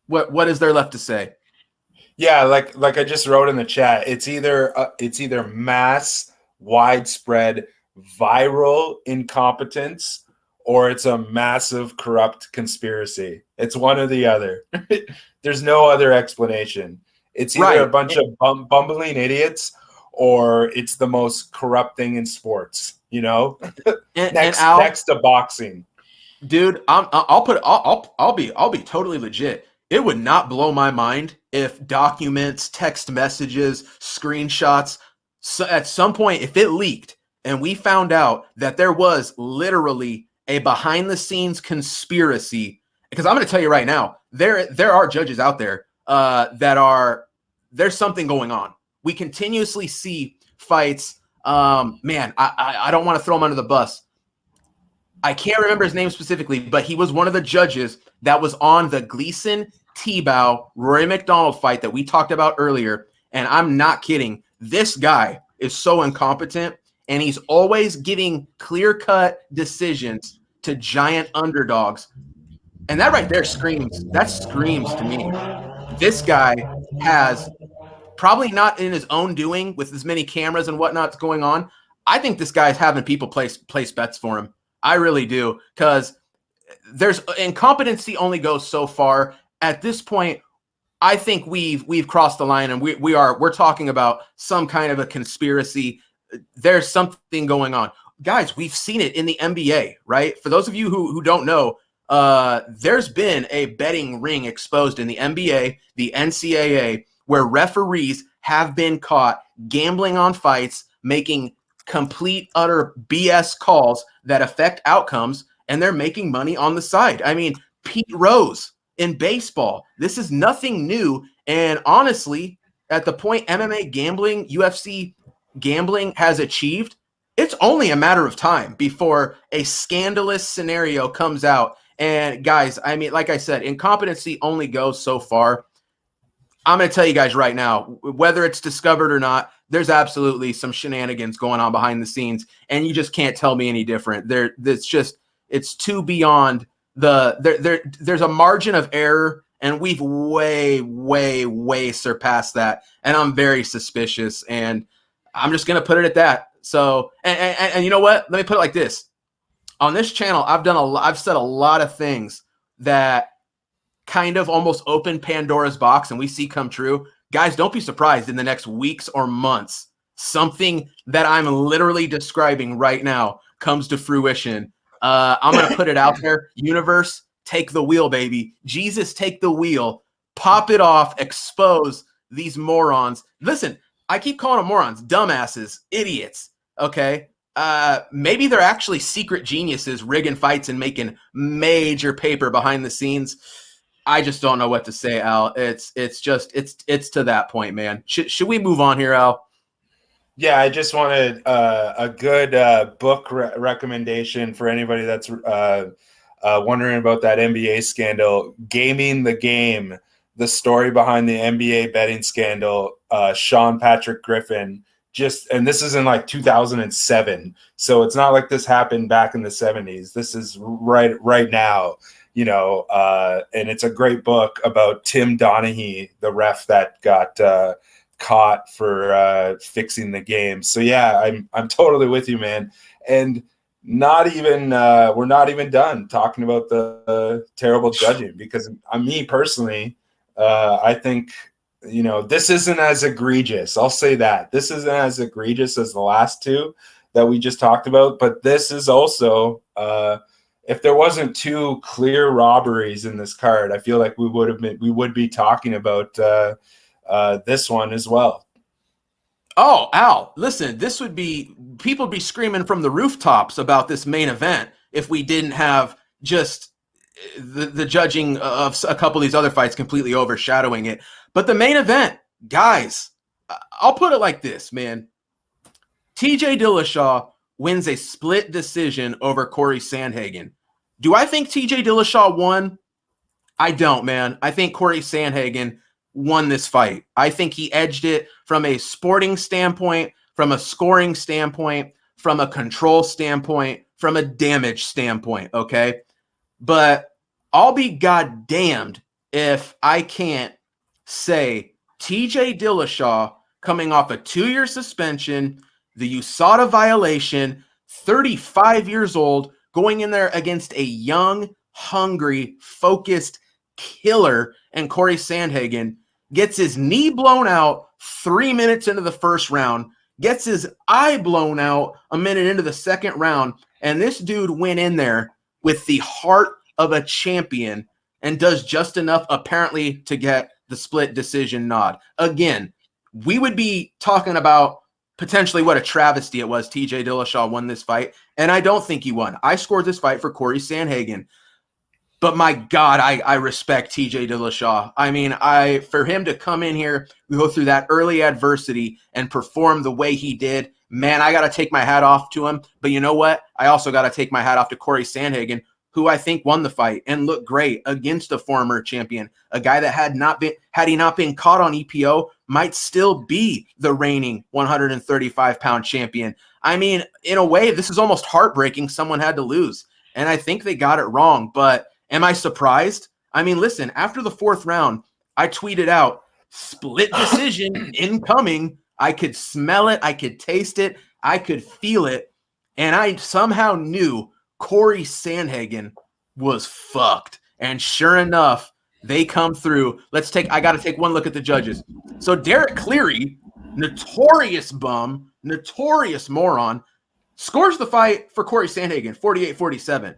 what is there left to say? Yeah, like I just wrote in the chat, it's either mass, widespread, viral incompetence, or it's a massive corrupt conspiracy. It's one or the other. There's no other explanation. It's either a bunch of bumbling idiots, or it's the most corrupt thing in sports. You know, next to boxing, dude. I'll be totally legit. It would not blow my mind if documents, text messages, screenshots, so at some point, if it leaked and we found out that there was literally a behind-the-scenes conspiracy. Because I'm going to tell you right now, there are judges out there there's something going on. We continuously see fights. Man, I don't want to throw him under the bus. I can't remember his name specifically, but he was one of the judges that was on the Gleason Tebow Rory McDonald fight that we talked about earlier. And I'm not kidding. This guy is so incompetent, and he's always giving clear-cut decisions to giant underdogs. And that right there screams to me. This guy has probably not in his own doing with as many cameras and whatnot's going on. I think this guy's having people place bets for him. I really do, because there's incompetency only goes so far. At this point, I think we've crossed the line, and we're talking about some kind of a conspiracy. There's something going on. Guys, we've seen it in the NBA, right? For those of you who don't know, there's been a betting ring exposed in the NBA, the NCAA, where referees have been caught gambling on fights, making complete, utter BS calls that affect outcomes, and they're making money on the side. I mean, Pete Rose in baseball, this is nothing new. And honestly, at the point MMA gambling, UFC gambling has achieved, it's only a matter of time before a scandalous scenario comes out. And guys, I mean, like I said, incompetency only goes so far. I'm going to tell you guys right now, whether it's discovered or not, there's absolutely some shenanigans going on behind the scenes, and you just can't tell me any different. It's too beyond there's a margin of error, and we've way surpassed that. And I'm very suspicious, and I'm just going to put it at that. So, and you know what? Let me put it like this. On this channel, I've said a lot of things that kind of almost open Pandora's box and we see come true. Guys, don't be surprised in the next weeks or months something that I'm literally describing right now comes to fruition, I'm going to put it out there. Universe, take the wheel, baby. Jesus, take the wheel. Pop it off. Expose these morons. Listen, I keep calling them morons, dumbasses, idiots, okay? Maybe they're actually secret geniuses rigging fights and making major paper behind the scenes. I just don't know what to say, Al. It's to that point, man. Should we move on here, Al? Yeah, I just wanted a good book recommendation for anybody that's wondering about that NBA scandal. Gaming the Game, the story behind the NBA betting scandal, Sean Patrick Griffin. And this is in like 2007. So it's not like this happened back in the 70s. This is right now, and it's a great book about Tim Donaghy, the ref that got caught for fixing the game. So yeah, I'm totally with you, man. And we're not even done talking about the terrible judging, because me personally, I think, this isn't as egregious. I'll say that this isn't as egregious as the last two that we just talked about, but this is also, if there wasn't two clear robberies in this card, I feel like we would be talking about this one as well. Oh, Al, listen, people would be screaming from the rooftops about this main event if we didn't have just the judging of a couple of these other fights completely overshadowing it. But the main event, guys, I'll put it like this, man. TJ Dillashaw wins a split decision over Cory Sandhagen. Do I think TJ Dillashaw won? I don't, man. I think Cory Sandhagen won this fight. I think he edged it from a sporting standpoint, from a scoring standpoint, from a control standpoint, from a damage standpoint, okay? But I'll be goddamned if I can't say TJ Dillashaw, coming off a 2-year suspension, the USADA violation, 35 years old, going in there against a young, hungry, focused killer, and Cory Sandhagen gets his knee blown out 3 minutes into the first round, gets his eye blown out a minute into the second round, and this dude went in there with the heart of a champion and does just enough, apparently, to get the split decision nod. Again, we would be talking about potentially what a travesty it was TJ Dillashaw won this fight, and I don't think he won. I scored this fight for Cory Sandhagen. But my God, I respect TJ Dillashaw. I mean, for him to come in here, go through that early adversity and perform the way he did, man, I got to take my hat off to him. But you know what? I also got to take my hat off to Cory Sandhagen, who I think won the fight and looked great against a former champion, a guy that had he not been caught on EPO, might still be the reigning 135-pound champion. I mean, in a way, this is almost heartbreaking. Someone had to lose, and I think they got it wrong. But am I surprised? I mean, listen, after the fourth round, I tweeted out, split decision incoming. I could smell it. I could taste it. I could feel it. And I somehow knew Cory Sandhagen was fucked. And sure enough, they come through. I got to take one look at the judges. So Derek Cleary, notorious bum, notorious moron, scores the fight for Cory Sandhagen, 48-47.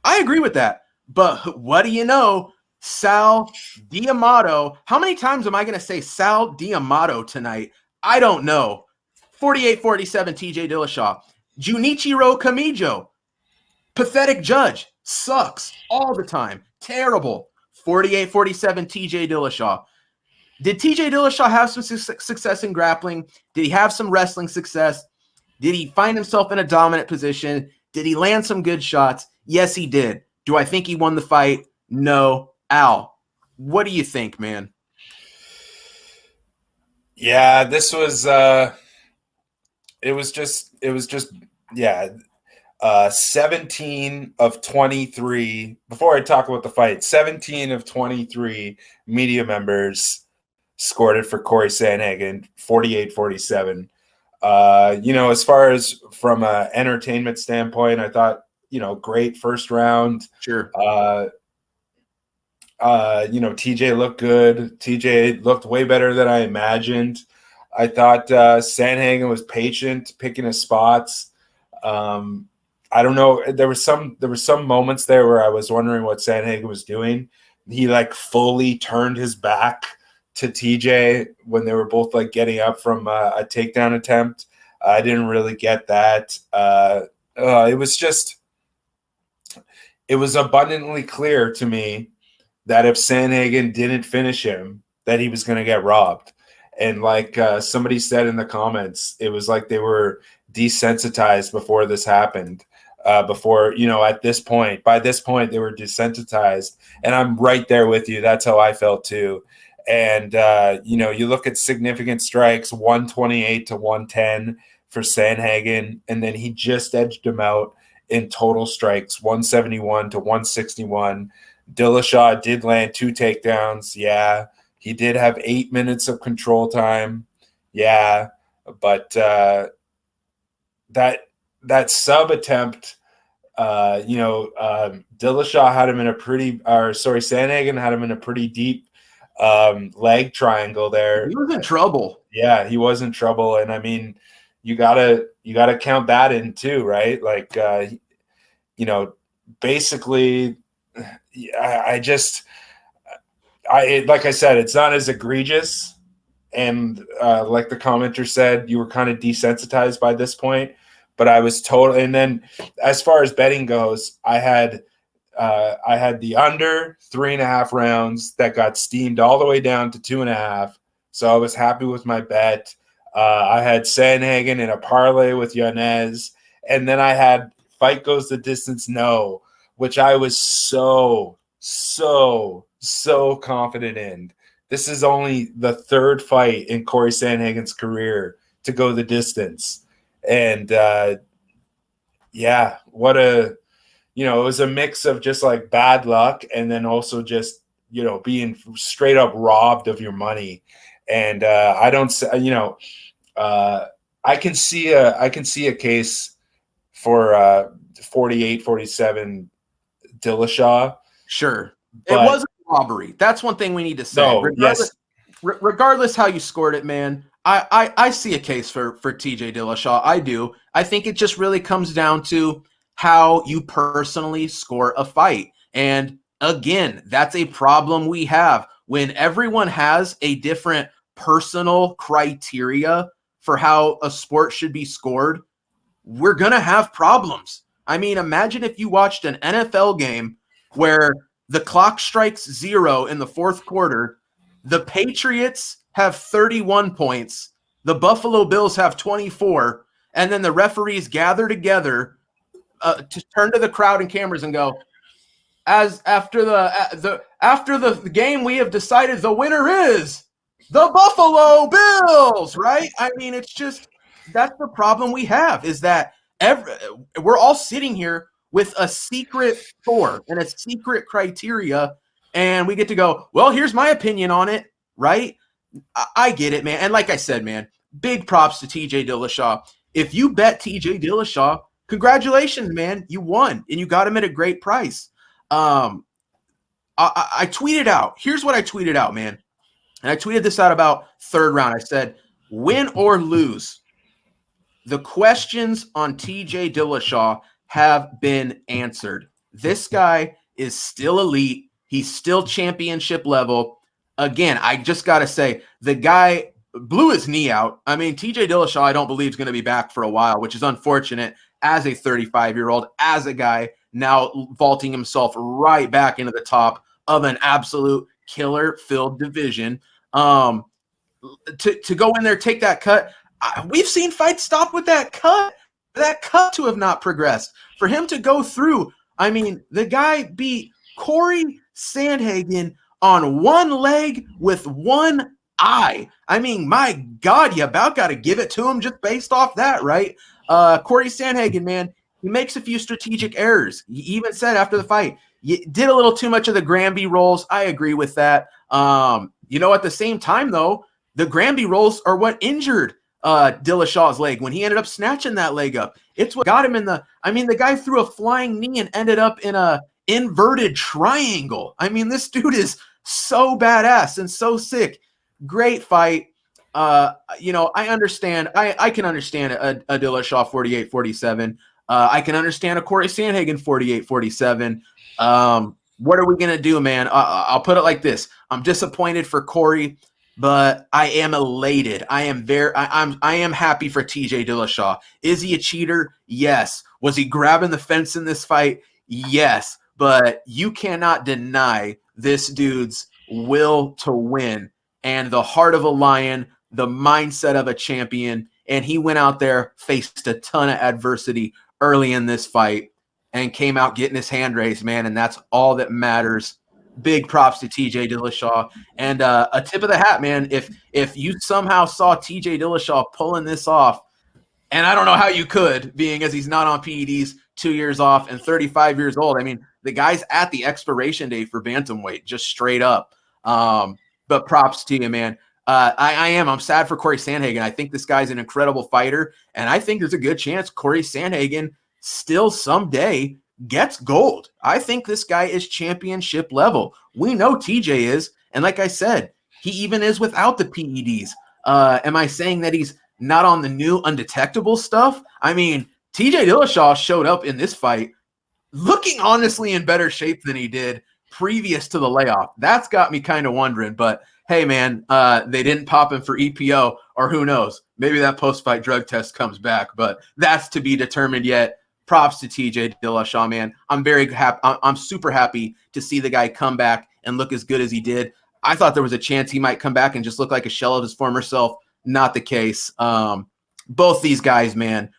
I agree with that. But what do you know? Sal D'Amato. How many times am I going to say Sal D'Amato tonight? I don't know. 48-47 TJ Dillashaw. Junichiro Kamijo. Pathetic judge. Sucks all the time. Terrible. 48-47 TJ Dillashaw. Did TJ Dillashaw have some success in grappling? Did he have some wrestling success? Did he find himself in a dominant position? Did he land some good shots? Yes, he did. Do I think he won the fight? No. Al, what do you think, man? Yeah, this was it was just 17 of 23. Before I talk about the fight, 17 of 23 media members scored it for Cory Sandhagen, 48-47. As far as from an entertainment standpoint, I thought, great first round. Sure. TJ looked good. TJ looked way better than I imagined. I thought Sandhagen was patient, picking his spots. I don't know. There were some moments there where I was wondering what Sandhagen was doing. He like fully turned his back to TJ when they were both like getting up from a takedown attempt. I didn't really get that. It was abundantly clear to me that if Sandhagen didn't finish him, that he was going to get robbed. And like somebody said in the comments, it was like they were desensitized before this happened. By this point, they were desensitized. And I'm right there with you. That's how I felt too. And, you look at significant strikes, 128 to 110 for Sandhagen, and then he just edged him out in total strikes, 171 to 161. Dillashaw did land 2 takedowns. Yeah. He did have 8 minutes of control time. Yeah. But that sub attempt, Dillashaw had him in Sandhagen had him in a pretty deep leg triangle there. He was in trouble. Yeah, he was in trouble. And I mean, you gotta count that in too, right? Like, basically, like I said, it's not as egregious. And like the commenter said, you were kind of desensitized by this point. But I was totally. And then as far as betting goes, I had the under 3.5 rounds that got steamed all the way down to 2.5. So I was happy with my bet. I had Sandhagen in a parlay with Yanez. And then I had fight goes the distance, no, which I was so confident in. This is only the 3rd fight in Cory Sandhagen's career to go the distance. And it was a mix of just like bad luck and then also just, being straight up robbed of your money. And I can see a case for 48-47 Dillashaw. Sure. It wasn't robbery. That's one thing we need to say. No, regardless how you scored it, man, I see a case for TJ Dillashaw. I do. I think it just really comes down to how you personally score a fight. And again, that's a problem we have when everyone has a different personal criteria for how a sport should be scored. We're going to have problems. I mean, imagine if you watched an NFL game where the clock strikes 0 in the 4th quarter. The Patriots have 31 points. The Buffalo Bills have 24. And then the referees gather together to turn to the crowd and cameras and go, as after the game, we have decided the winner is the Buffalo Bills, right? I mean, it's just, that's the problem we have, is that we're all sitting here with a secret score and a secret criteria, and we get to go, well, here's my opinion on it, right? I get it, man. And like I said, man, big props to TJ Dillashaw. If you bet TJ Dillashaw, congratulations, man. You won, and you got him at a great price. I tweeted out. Here's what I tweeted out, man. And I tweeted this out about 3rd round. I said, win or lose, the questions on TJ Dillashaw have been answered. This guy is still elite. He's still championship level. Again, I just got to say, the guy blew his knee out. I mean, TJ Dillashaw, I don't believe is going to be back for a while, which is unfortunate as a 35-year-old, as a guy now vaulting himself right back into the top of an absolute killer-filled division. To go in there, take that cut. We've seen fights stop with that cut to have not progressed. For him to go through, I mean, the guy beat Cory Sandhagen on one leg with one eye. I mean, my God, you about got to give it to him just based off that, right? Cory Sandhagen, man, he makes a few strategic errors. He even said after the fight, you did a little too much of the Granby rolls. I agree with that. At the same time, though, the Granby rolls are what injured Dillashaw's leg when he ended up snatching that leg up. It's what got him in the guy threw a flying knee and ended up in a inverted triangle. I mean, this dude is so badass and so sick. Great fight. I understand. I can understand a Dillashaw 48-47. I can understand a Cory Sandhagen 48-47. What are we gonna do, man? I'll put it like this: I'm disappointed for Cory, but I am elated. I am happy for TJ Dillashaw. Is he a cheater? Yes. Was he grabbing the fence in this fight? Yes. But you cannot deny this dude's will to win and the heart of a lion, the mindset of a champion. And he went out there, faced a ton of adversity early in this fight, and came out getting his hand raised, man. And that's all that matters. Big props to TJ Dillashaw. And a tip of the hat, man. If you somehow saw TJ Dillashaw pulling this off, and I don't know how you could, being as he's not on PEDs, 2 years off, and 35 years old. I mean, the guy's at the expiration date for bantamweight, just straight up. But props to you, man. I'm sad for Cory Sandhagen. I think this guy's an incredible fighter, and I think there's a good chance Cory Sandhagen still someday gets gold. I think this guy is championship level. We know TJ is, and like I said, he even is without the PEDs. Am I saying that he's not on the new undetectable stuff? I mean, TJ Dillashaw showed up in this fight looking honestly in better shape than he did previous to the layoff. That's got me kind of wondering, but hey, man, they didn't pop him for EPO, or who knows? Maybe that post-fight drug test comes back, but that's to be determined yet. Props to TJ Dillashaw, man. I'm very happy. I'm super happy to see the guy come back and look as good as he did. I thought there was a chance he might come back and just look like a shell of his former self. Not the case. Both these guys, man,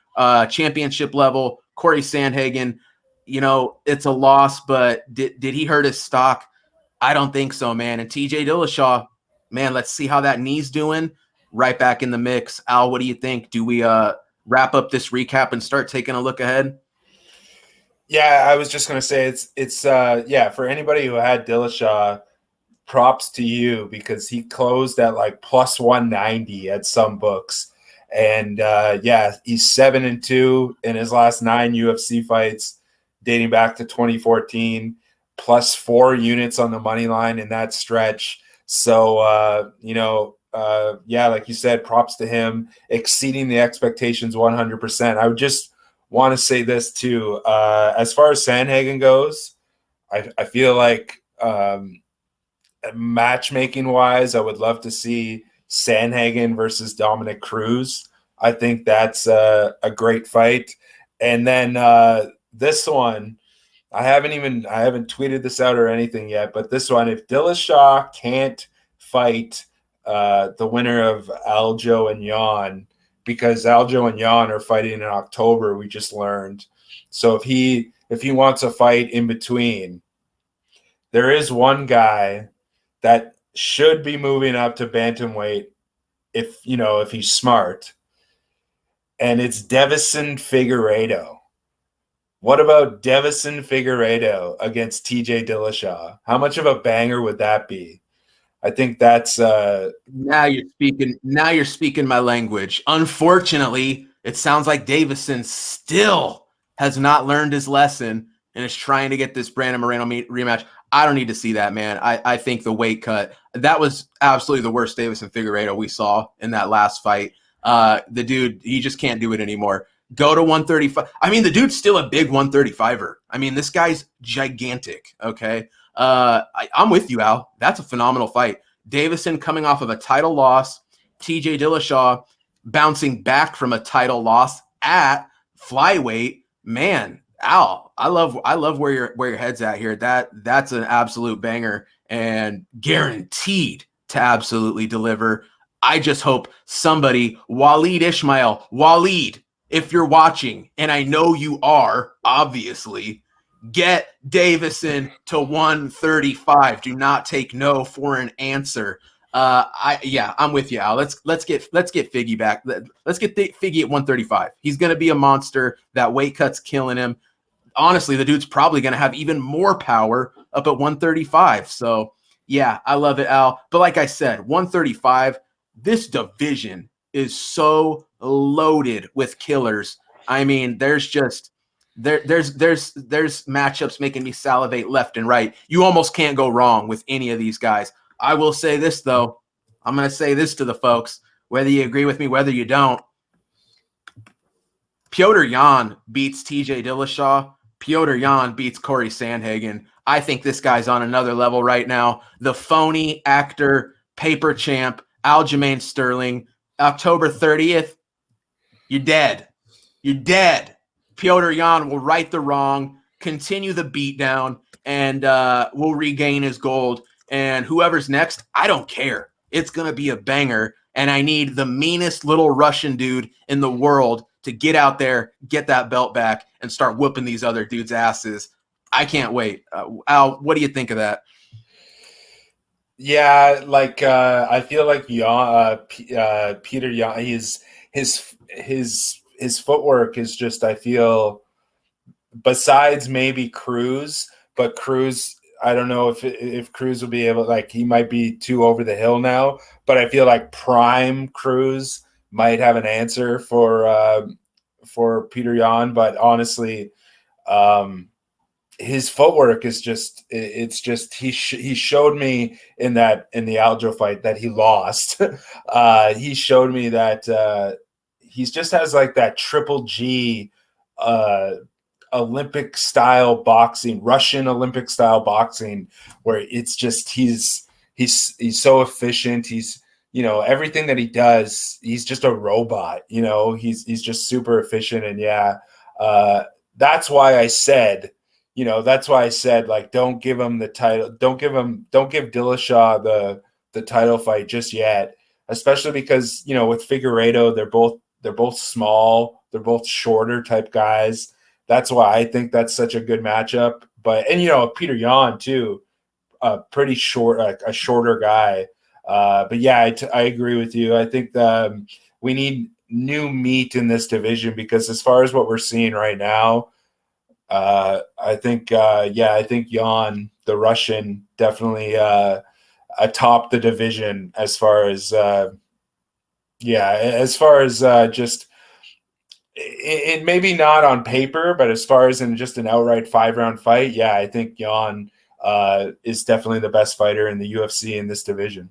championship level. Cory Sandhagen, it's a loss, but did he hurt his stock? I don't think so, man. And TJ Dillashaw, man, let's see how that knee's doing. Right back in the mix. Al, what do you think? Do we wrap up this recap and start taking a look ahead? Yeah, I was just going to say it's for anybody who had Dillashaw, props to you, because he closed at like plus 190 at some books. And he's 7-2 in his last 9 UFC fights dating back to 2014, plus 4 units on the money line in that stretch. So, like you said, props to him, exceeding the expectations 100%. I would just want to say this too. As far as Sandhagen goes, I feel like matchmaking wise, I would love to see Sandhagen versus Dominic Cruz. I think that's a great fight. And then this one, I haven't tweeted this out or anything yet, but this one, if Dillashaw can't fight the winner of Aljo and Yan, because Aljo and Yan are fighting in October, we just learned. So if he wants a fight in between, there is one guy that should be moving up to bantamweight if he's smart, and it's Deiveson Figueiredo. What about Deiveson Figueiredo against TJ Dillashaw? How much of a banger would that be? I think that's now you're speaking my language. Unfortunately, it sounds like Deiveson still has not learned his lesson and is trying to get this Brandon Moreno rematch. I don't need to see that, man. I think the weight cut, that was absolutely the worst Deiveson Figueiredo we saw in that last fight. The dude, he just can't do it anymore. Go to 135. I mean, the dude's still a big 135er. I mean, this guy's gigantic, okay? I'm with you, Al. That's a phenomenal fight. Deiveson coming off of a title loss. TJ Dillashaw bouncing back from a title loss at flyweight. Man, Al, I love where your head's at here. That's an absolute banger and guaranteed to absolutely deliver. I just hope somebody, Waleed Ismail, if you're watching, and I know you are, obviously, get Deiveson to 135. Do not take no for an answer. I'm with you, Al. Let's get Figgy back. Let's get Figgy at 135. He's gonna be a monster. That weight cut's killing him. Honestly, the dude's probably gonna have even more power up at 135. So yeah, I love it, Al. But like I said, 135. This division is so loaded with killers. I mean, there's matchups making me salivate left and right. You almost can't go wrong with any of these guys. I will say this, though. I'm going to say this to the folks. whether you agree with me, whether you don't. Petr Yan beats TJ Dillashaw. Petr Yan beats Cory Sandhagen. I think this guy's on another level right now. The phony actor, paper champ, Aljamain Sterling, October 30th, you're dead. You're dead. Petr Yan will right the wrong, continue the beatdown, and will regain his gold. And whoever's next, I don't care. It's going to be a banger, and I need the meanest little Russian dude in the world to get out there, get that belt back, and start whooping these other dudes' asses. I can't wait. Al, what do you think of that? Yeah, like I feel like Petr Yan, his footwork is just, I feel, besides maybe Cruz, but Cruz, I don't know if Cruz will be able, like, he might be too over the hill now, but I feel like prime Cruz might have an answer for Petr Yan. But honestly, his footwork is just, it's just, he showed me in the Aljo fight that he lost. He showed me that he just has like that triple G Olympic style boxing, Russian Olympic style boxing, where it's just, he's so efficient. He's, you know, everything that he does, he's just a robot, you know, he's just super efficient. And yeah, that's why I said, like, don't give him the title. Don't give Dillashaw the title fight just yet, especially because, you know, with Figueiredo, they're both small. They're both shorter type guys. That's why I think that's such a good matchup. And you know, Petr Yan too, pretty short, a shorter guy. But yeah, I agree with you. I think we need new meat in this division, because as far as what we're seeing right now, I think Yan, the Russian, definitely atop the division as far as just it maybe not on paper, but as far as in just an outright 5-round fight, yeah, I think Yan is definitely the best fighter in the UFC in this division.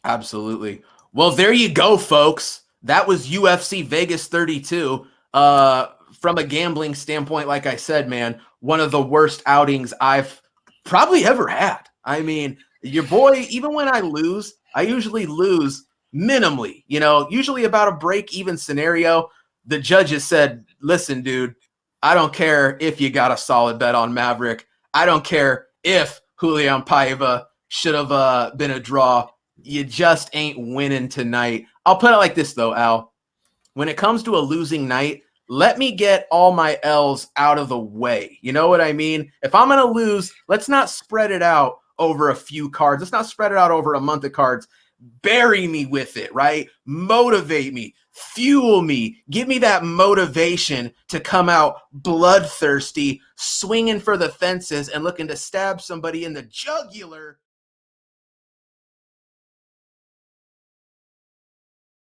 Absolutely. Well, there you go, folks. That was UFC Vegas 32. From a gambling standpoint, like I said, man, one of the worst outings I've probably ever had. I mean, your boy, even when I lose, I usually lose minimally, you know, usually about a break-even scenario. The judges said, listen, dude, I don't care if you got a solid bet on Maverick. I don't care if Raulian Paiva should have been a draw. You just ain't winning tonight. I'll put it like this, though, Al. When it comes to a losing night, let me get all my L's out of the way. You know what I mean? If I'm going to lose, let's not spread it out over a few cards. Let's not spread it out over a month of cards. Bury me with it, right? Motivate me, fuel me, give me that motivation to come out bloodthirsty, swinging for the fences and looking to stab somebody in the jugular.